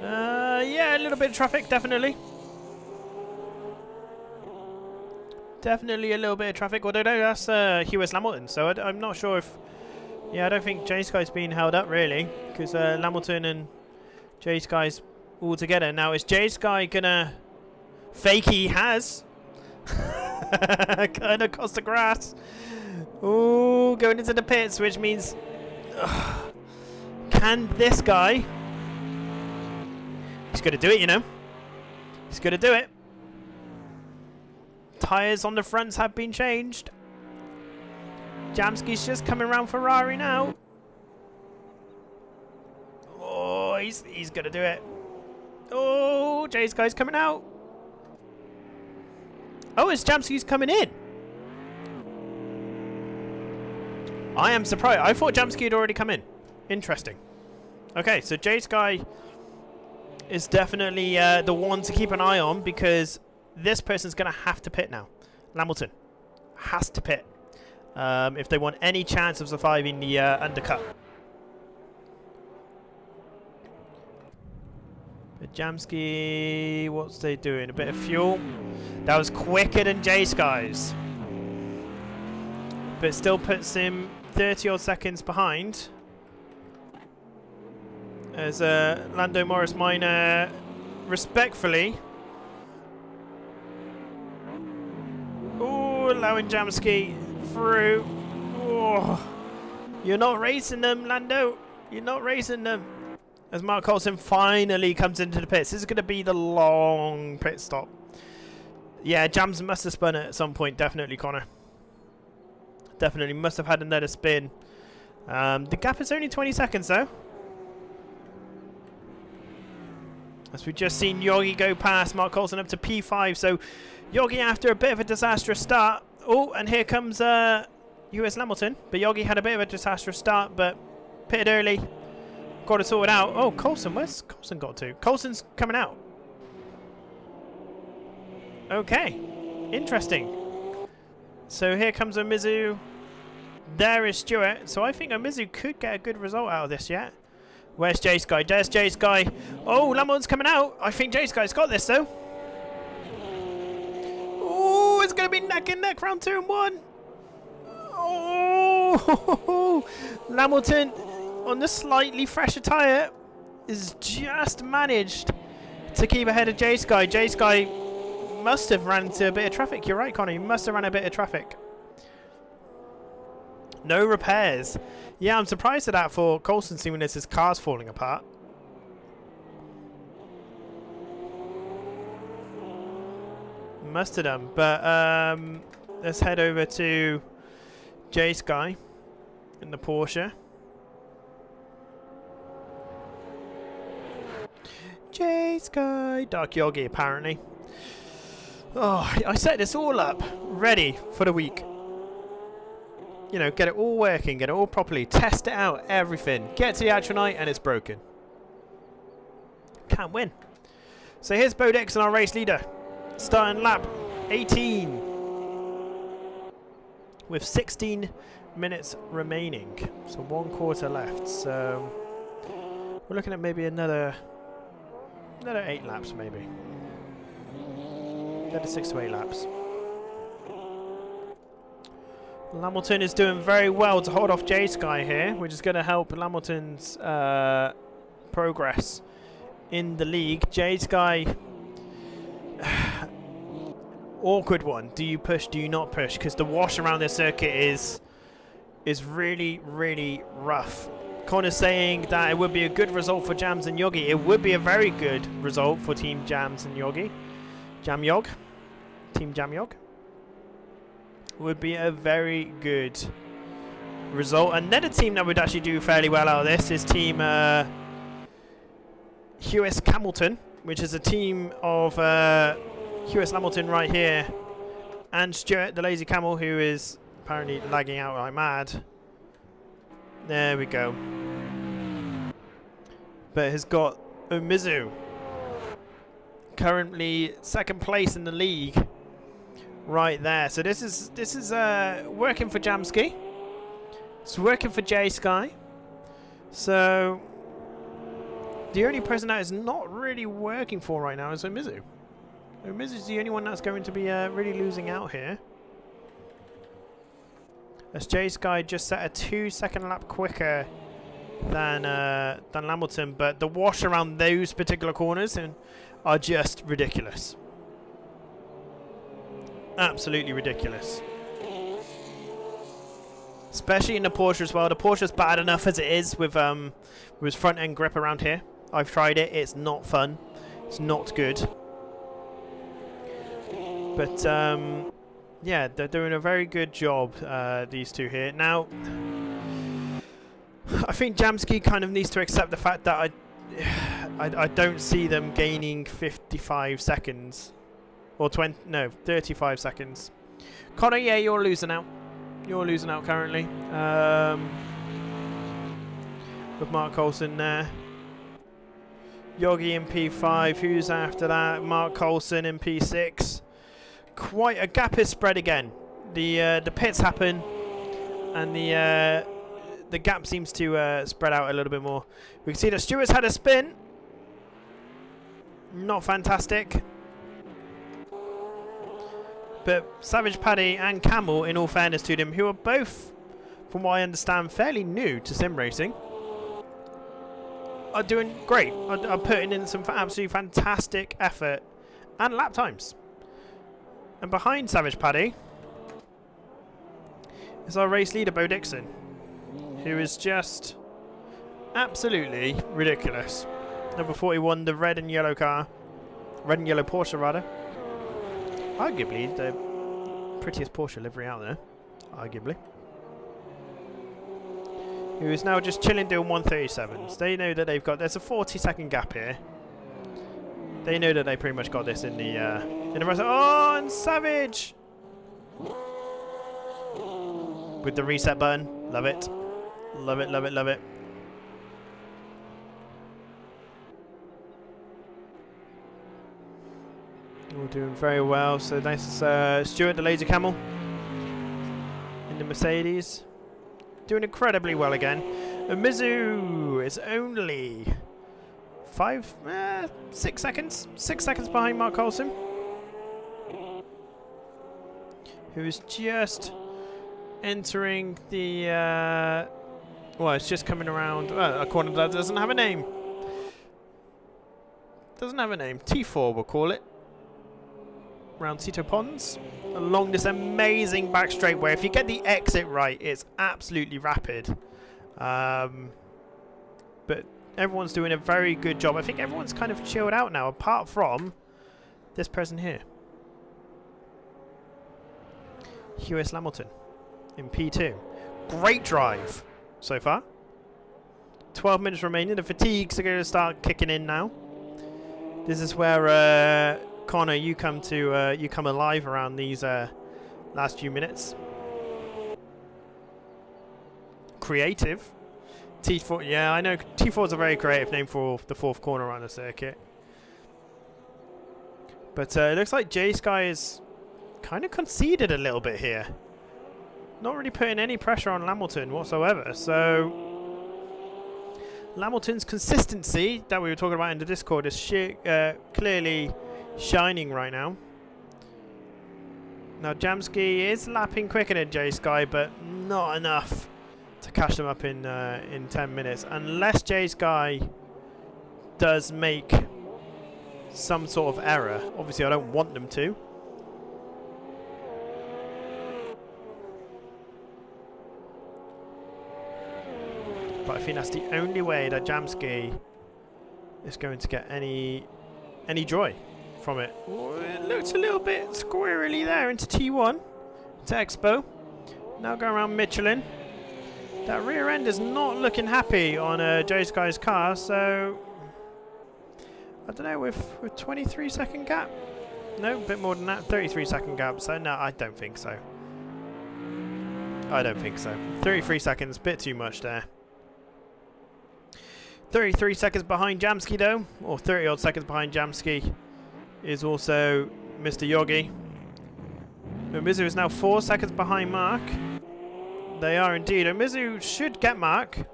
Yeah, a little bit of traffic, definitely. Definitely a little bit of traffic. Although no, that's Lewis Hamilton. So I'm not sure if... Yeah, I don't think J Sky's being held up, really. Because Hamilton and J Sky's all together. Now, is J Sky gonna fake? He has. Kind of across the grass. Ooh, going into the pits, which means... can this guy... He's going to do it, you know. He's going to do it. Tyres on the fronts have been changed. Jamski's just coming around Ferrari now. Oh, he's going to do it. Oh, Jay's guy's coming out. Oh, it's Jamski's coming in. I am surprised. I thought Jamski had already come in. Interesting. Okay, so Jay's guy is definitely the one to keep an eye on, because this person's going to have to pit now. Lamilton has to pit if they want any chance of surviving the undercut. But Jamski, what's they doing? A bit of fuel. That was quicker than Jay's guys, but still puts him 30 odd seconds behind. As Lando Norris Minor respectfully, allowing Jamski through. Oh, you're not racing them, Lando. You're not racing them. As Mark Coulson finally comes into the pits. This is going to be the long pit stop. Yeah, Jams must have spun it at some point. Definitely, Connor. Definitely must have had another spin. The gap is only 20 seconds, though. As we've just seen Yogi go past Mark Coulson up to P5. So Yogi, after a bit of a disastrous start. Oh, and here comes US Lamilton. But Yogi had a bit of a disastrous start, but pitted early. Got it sorted out. Oh, Coulson. Where's Coulson got to? Coulson's coming out. Okay. Interesting. So here comes Omizu. There is Stewart. So I think Omizu could get a good result out of this yet. Where's Jay's guy? There's Jay's guy. Oh, Lamilton's coming out. I think Jay's guy's got this, though. Oh, it's going to be neck and neck round 2 and 1. Oh, Lamilton on the slightly fresher tyre is just managed to keep ahead of Jay's guy. Jay's guy must have ran into a bit of traffic. You're right, Connor. He must have ran a bit of traffic. No repairs. Yeah, I'm surprised at that for Coulson, seeing as his car's falling apart. Must have done. But let's head over to Jay's guy in the Porsche. Jay's guy. Dark Yogi, apparently. Oh, I set this all up, ready for the week. You know, get it all working, get it all properly, test it out, everything. Get to the actual night and it's broken. Can't win. So here's Bo Dixon, our race leader. Starting lap 18. With 16 minutes remaining. So 1 quarter left. So we're looking at maybe another 8 laps maybe. Another 6 to 8 laps. Lamilton is doing very well to hold off Jay's guy here, which is going to help Lamilton's progress in the league. Jay's guy, awkward one. Do you push? Do you not push? Because the wash around this circuit is really, really rough. Connor's saying that it would be a good result for Jams and Yogi. It would be a very good result for Team Jams and Yogi. Jamyog. Team Jamyog. Would be a very good result. Another team that would actually do fairly well out of this is Team Hughes Hamilton, which is a team of Hughes Hamilton right here, and Stuart, the lazy camel, who is apparently lagging out like mad. There we go. But has got Omizu, currently 2nd place in the league. Right there. So this is working for Jamski. It's working for Jay Sky. So the only person that is not really working for right now is Omizu. Omizu is the only one that's going to be really losing out here. As Jay Sky just set a 2-second lap quicker than Lamilton, but the wash around those particular corners are just ridiculous. Absolutely ridiculous. Especially in the Porsche as well. The Porsche's bad enough as it is with front end grip around here. I've tried it. It's not fun. It's not good. But yeah, they're doing a very good job, these two here. Now, I think Jamski kind of needs to accept the fact that I don't see them gaining 55 seconds. Or 35 seconds. Connor, yeah, you're losing out. You're losing out currently. With Mark Coulson there. Yogi in P5. Who's after that? Mark Coulson in P6. Quite a gap is spread again. The pits happen, and the gap seems to spread out a little bit more. We can see that Stewart's had a spin. Not fantastic. But Savage Paddy and Camel, in all fairness to them, who are both, from what I understand, fairly new to sim racing, are doing great. Are putting in some absolutely fantastic effort and lap times. And behind Savage Paddy is our race leader, Bo Dixon, who is just absolutely ridiculous. Number 41, the red and yellow car. Red and yellow Porsche, rather. Arguably the prettiest Porsche livery out there. Arguably. Who is now just chilling doing 137s. They know that they've got... There's a 40-second gap here. They know that they pretty much got this in the rest. Oh, and Savage! With the reset button. Love it. Love it, love it, love it. All doing very well. So nice Stuart, the Laser Camel, in the Mercedes. Doing incredibly well again. And Mizu is only 6 seconds. 6 seconds behind Mark Coulson, who is just entering the... well, it's just coming around a corner that doesn't have a name. Doesn't have a name. T4 we'll call it. Around Tito Ponds. Along this amazing back straightaway. If you get the exit right, it's absolutely rapid. But everyone's doing a very good job. I think everyone's kind of chilled out now, apart from this person here. Hughes Lamilton in P2. Great drive so far. 12 minutes remaining. The fatigues are going to start kicking in now. This is where Connor, you come alive around these last few minutes. Creative. T4, yeah, I know T4 is a very creative name for the fourth corner around the circuit. But it looks like J-Sky is kind of conceded a little bit here. Not really putting any pressure on Lamilton whatsoever. So Lamilton's consistency that we were talking about in the Discord is clearly shining right now. Now Jamski is lapping quicker than J-Sky, but not enough to catch them up in 10 minutes. Unless J-Sky does make some sort of error. Obviously I don't want them to. But I think that's the only way that Jamski is going to get any joy from it. Oh, it looks a little bit squirrely there into T1, to Expo. Now going around Michelin. That rear end is not looking happy on J-Sky's car, so I don't know, with 23-second gap? No, a bit more than that, 33-second gap, so no, I don't think so. I don't think so. 33 seconds, bit too much there. 33 seconds behind Jamski though, or 30 odd seconds behind Jamski is also Mr. Yogi. Umizu is now 4 seconds behind Mark. They are indeed. Umizu should get Mark.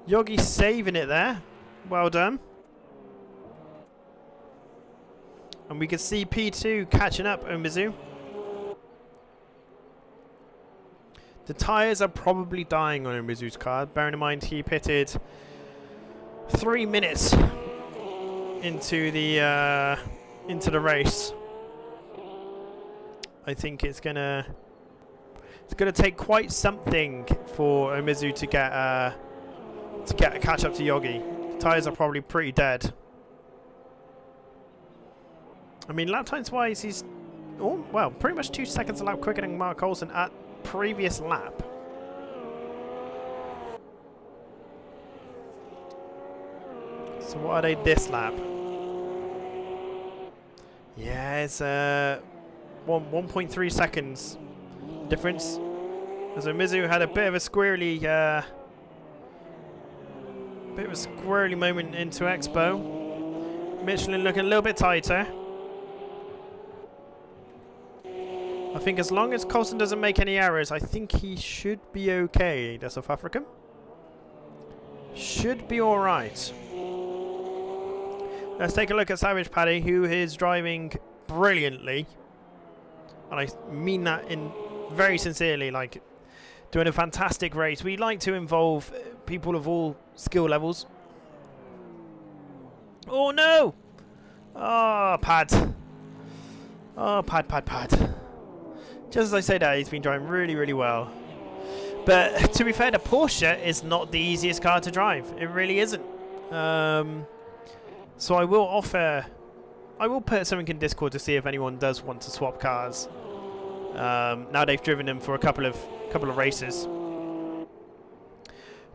Yogi saving it there. Well done. And we can see P2 catching up Umizu. The tyres are probably dying on Umizu's car. Bearing in mind he pitted 3 minutes into the race. I think it's gonna take quite something for Umizu to get a catch up to Yogi. The tyres are probably pretty dead. I mean, lap times wise, he's oh, well, pretty much 2 seconds a lap quicker than Mark Coulson at previous lap. So what are they this lap? Yeah, it's 1.3 seconds difference. As Mizu had a bit of a squirrely moment into Expo. Michelin looking a little bit tighter. I think as long as Coulson doesn't make any errors, I think he should be okay, the South African. Should be alright. Let's take a look at Savage Paddy, who is driving brilliantly. And I mean that in very sincerely, like doing a fantastic race. We like to involve people of all skill levels. Oh no! Oh, Pad. Oh, Pad. Just as I say that, he's been driving really, really well. But to be fair, the Porsche is not the easiest car to drive. It really isn't. So I will put something in Discord to see if anyone does want to swap cars. Now they've driven them for a couple of races.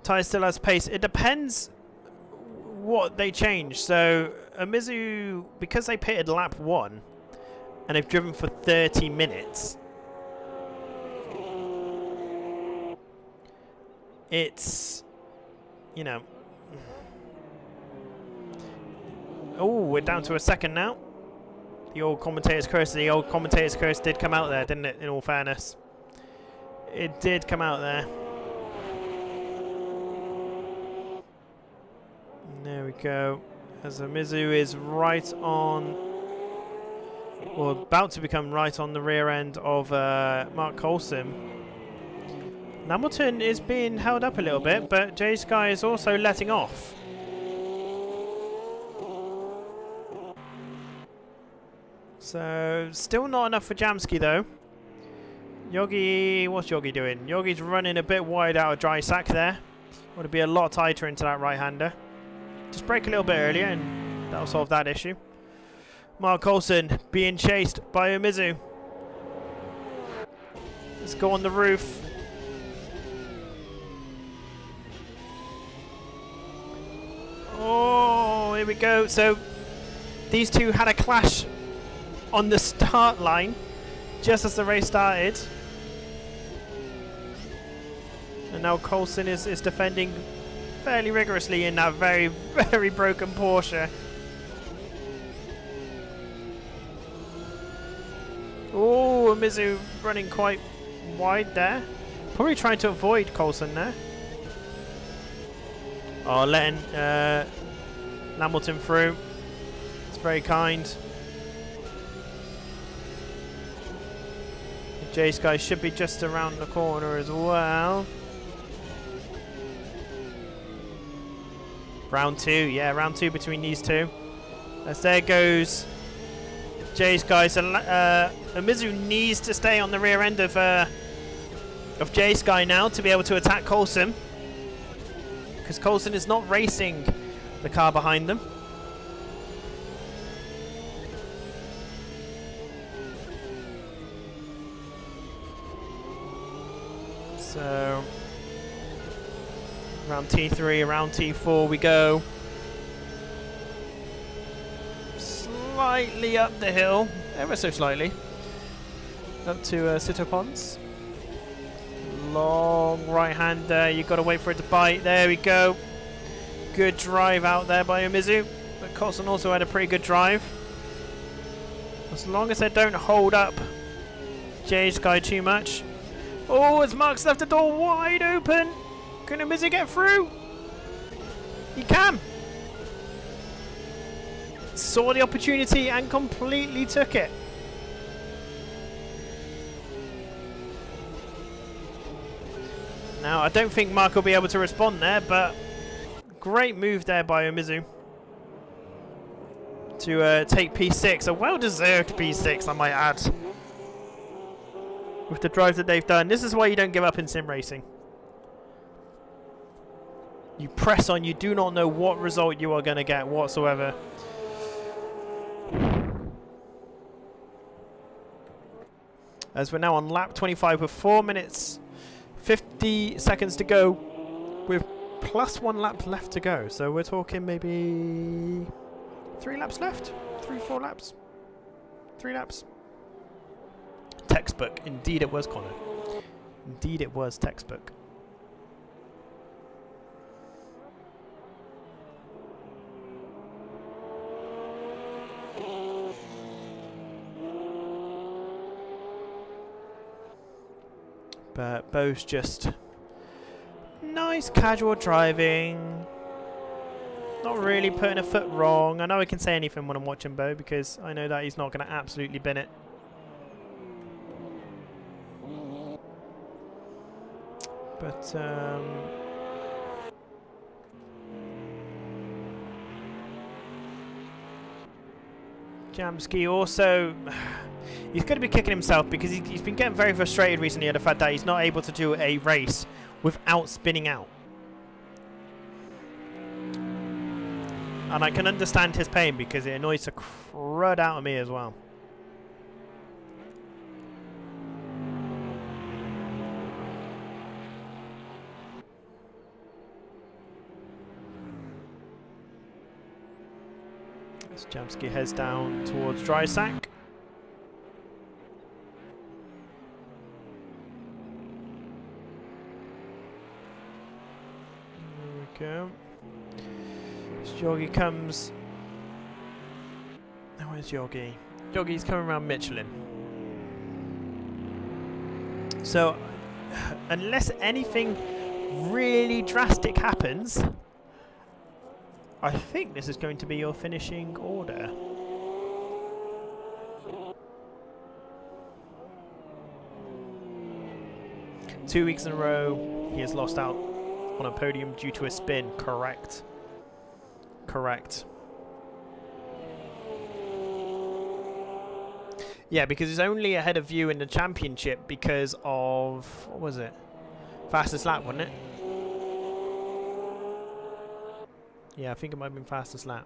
Tyre still has pace. It depends what they change. So Mizu, because they pitted lap 1 and they've driven for 30 minutes, it's, you know, oh, we're down to a second now. The old commentator's curse did come out there, didn't it, in all fairness? It did come out there. There we go. As Mizu is right on, or about to become right on the rear end of Mark Coulson. Hamilton is being held up a little bit, but J Sky is also letting off. So, still not enough for Jamski though. Yogi, what's Yogi doing? Yogi's running a bit wide out of dry sack there. Want to be a lot tighter into that right-hander. Just brake a little bit earlier and that'll solve that issue. Mark Coulson being chased by Mizu. Let's go on the roof. Oh, here we go. So, these two had a clash on the start line just as the race started, and now Coulson is defending fairly rigorously in that very, very broken Porsche. Oh, Mizu running quite wide there, probably trying to avoid Coulson there. Oh, letting Hamilton through. It's very kind. J Sky should be just around the corner as well. Round 2, yeah, round 2 between these two. As there goes J Sky. So Mizu needs to stay on the rear end of J Sky now to be able to attack Coulson, because Coulson is not racing the car behind them. So, around T3, around T4 we go. Slightly up the hill, ever so slightly. Up to Sito Pons. Long right-hander, you've got to wait for it to bite. There we go. Good drive out there by Mizu. But Coulson also had a pretty good drive. As long as they don't hold up J Sky too much. Oh, as Mark's left the door wide open. Can Mizu get through? He can. Saw the opportunity and completely took it. Now, I don't think Mark will be able to respond there, but great move there by Mizu to take P6. A well-deserved P6, I might add. With the drive that they've done. This is why you don't give up in sim racing. You press on, you do not know what result you are going to get whatsoever. as we're now on lap 25 with 4 minutes 50 seconds to go, with plus 1 lap left to go. So we're talking maybe 3 laps left, 4 laps, 3 laps. Textbook, indeed it was, Connor. Indeed it was textbook. But Bo's just nice casual driving, not really putting a foot wrong. I know I can say anything when I'm watching Bo because I know that he's not going to absolutely bin it. But Jamski also, he's going to be kicking himself because he's been getting very frustrated recently at the fact that he's not able to do a race without spinning out. And I can understand his pain because it annoys the crud out of me as well. As Jamski heads down towards dry sack. There we go. Yogi comes. Oh, where's Yogi? Yogi's coming around Michelin. So, unless anything really drastic happens, I think this is going to be your finishing order. Two weeks in a row, he has lost out on a podium due to a spin. Correct. Correct. Yeah, because he's only ahead of you in the championship because of, what was it? Fastest lap, wasn't it? Yeah, I think it might have been fastest lap.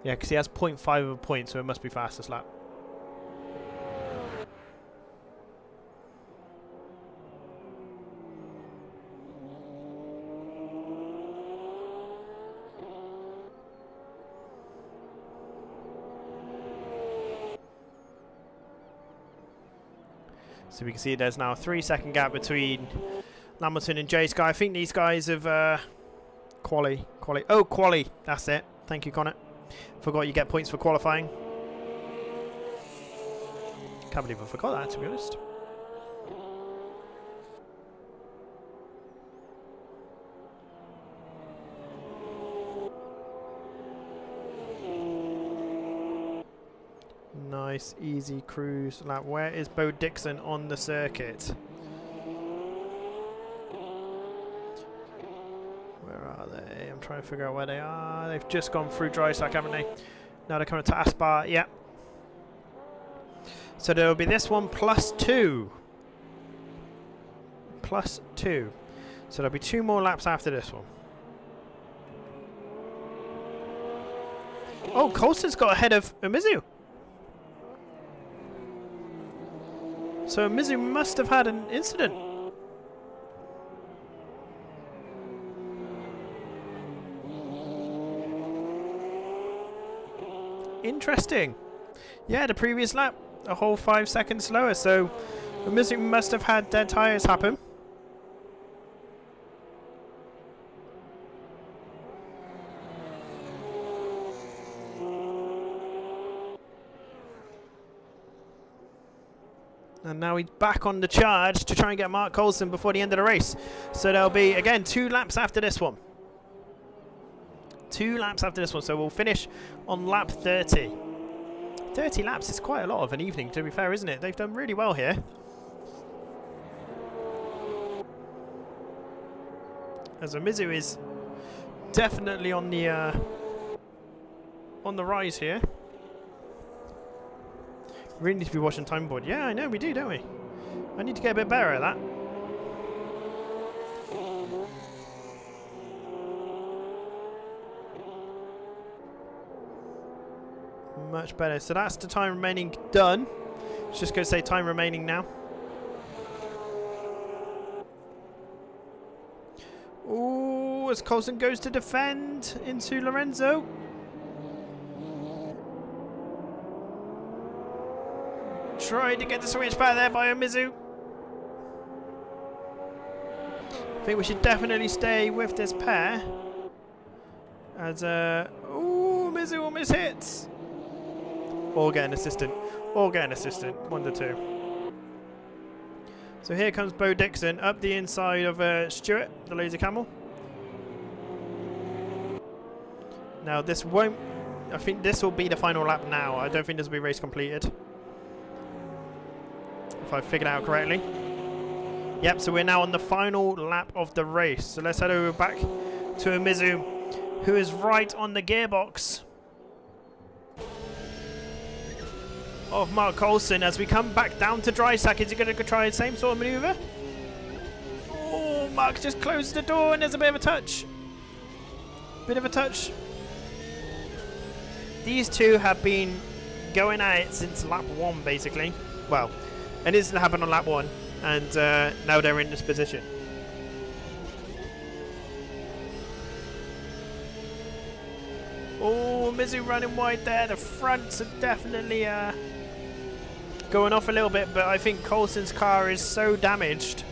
Yeah, because he has 0.5 of a point, so it must be fastest lap. So we can see there's now a 3-second gap between Lamilton and J Sky. I think these guys have quali. Oh, quali. That's it. Thank you, Connor. Forgot you get points for qualifying. Can't believe I forgot that, to be honest. Nice, easy cruise lap. Where is Bo Dixon on the circuit? Where are they? I'm trying to figure out where they are. They've just gone through dry sack, haven't they? Now they're coming to Aspar. Yeah. So there will be this one plus 2. Plus 2. So there'll be 2 more laps after this one. Oh, Coulston's got ahead of Umizu. So Mizu must have had an incident. Interesting. Yeah, the previous lap, a whole 5 seconds slower. So Mizu must have had dead tyres happen. And now he's back on the charge to try and get Mark Coulston before the end of the race. So there'll be, again, 2 laps after this one. 2 laps after this one. So we'll finish on lap 30. 30 laps is quite a lot of an evening, to be fair, isn't it? They've done really well here. As Mizu is definitely on the rise here. Really need to be watching time board. Yeah, I know we do, don't we? I need to get a bit better at that. Much better. So that's the time remaining done. It's just going to say time remaining now. Ooh, as Coulson goes to defend into Lorenzo. Tried to get the switch back there by Mizu. I think we should definitely stay with this pair. As, ooh, Mizu almost hits. Or get an assistant. Or get an assistant. 1 to 2. So here comes Bo Dixon up the inside of Stewart, the laser camel. Now this won't... I think this will be the final lap now. I don't think this will be race completed. If I figured it out correctly. Yep, so we're now on the final lap of the race. So let's head over back to Mizu, who is right on the gearbox of Mark Coulson. As we come back down to dry sack, is he going to try the same sort of manoeuvre? Oh, Mark just closed the door and there's a bit of a touch. Bit of a touch. These two have been going at it since lap 1, basically. Well, an incident happened on lap 1, and now they're in this position. Oh, Mizu running wide there. The fronts are definitely going off a little bit, but I think Coulson's car is so damaged.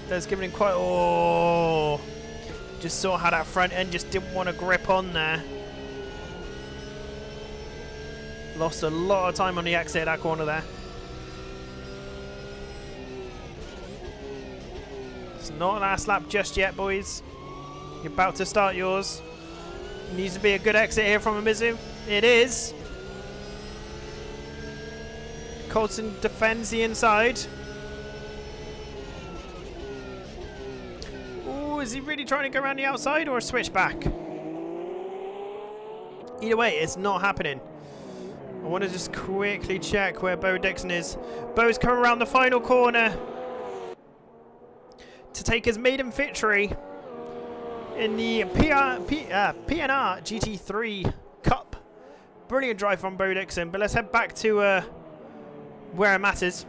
That's giving him quite... Oh, just saw how that front end just didn't want to grip on there. Lost a lot of time on the exit of that corner there. It's not last lap just yet, boys. You're about to start yours. Needs to be a good exit here from Mizu. It is. Coulson defends the inside. Ooh, is he really trying to go around the outside or switch back? Either way, it's not happening. I want to just quickly check where Bo Dixon is. Bo's coming around the final corner to take his maiden victory in the PNR GT3 Cup. Brilliant drive from Bo Dixon, but let's head back to where it matters.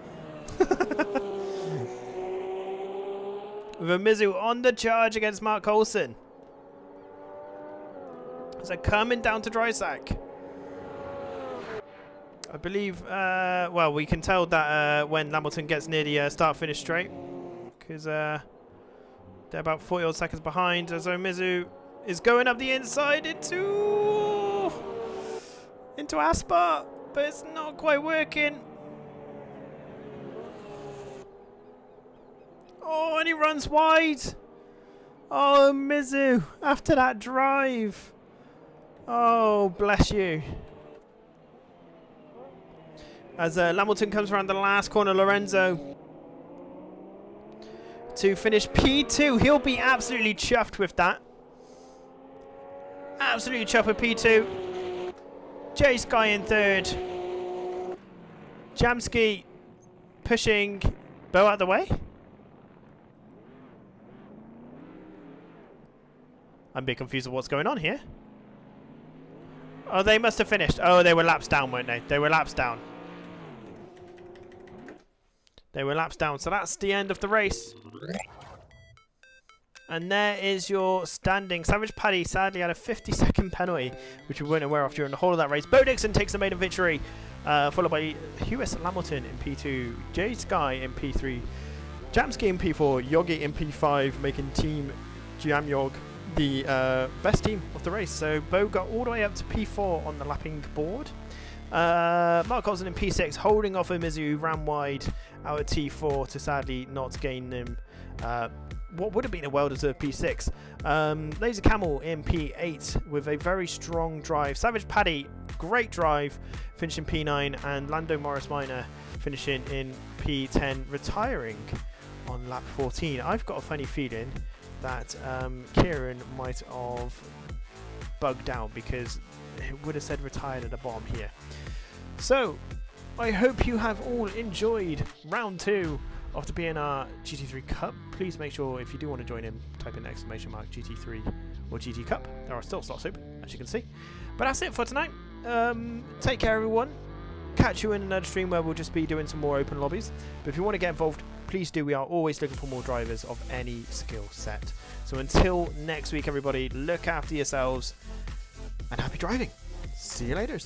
With a Mizu on the charge against Mark Coulson. So coming down to dry sack. I believe, well, we can tell that when Lamilton gets near the start-finish straight, because they're about 40 odd seconds behind. So Mizu is going up the inside into Aspar, but it's not quite working. Oh, and he runs wide. Oh, Mizu, after that drive. Oh, bless you. As Lamilton comes around the last corner, Lorenzo to finish P2. He'll be absolutely chuffed with that. Absolutely chuffed with P2. Jay Sky in third. Jamski pushing Bo out of the way. I'm a bit confused with what's going on here. Oh, they must have finished. Oh, they were laps down, weren't they? They were laps down. They were laps down. So that's the end of the race. And there is your standing. Savage Paddy sadly had a 50-second penalty, which we weren't aware of during the whole of that race. Bo Dixon takes the maiden victory, followed by Hewis Lamilton in P2, Jay Sky in P3, Jamski in P4, Yogi in P5, making Team Jamyog the best team of the race. So Bo got all the way up to P4 on the lapping board. Mark Coulson in P6, holding off a Mizu, ran wide out at T4 to sadly not gain them what would have been a well-deserved P6. Laser Camel in P8 with a very strong drive. Savage Paddy, great drive, finishing P9, and Lando Morris Minor finishing in P10, retiring on lap 14. I've got a funny feeling that Kieran might have bugged out because it would have said retired at the bottom here. So I hope you have all enjoyed round 2 of the PNR GT3 Cup. Please make sure if you do want to join in, type in !GT3 or GT Cup. There are still slots open, as you can see. But that's it for tonight. Take care, everyone. catch you in another stream where we'll just be doing some more open lobbies. But if you want to get involved, please do. We are always looking for more drivers of any skill set. So until next week, everybody, look after yourselves and happy driving. See you later.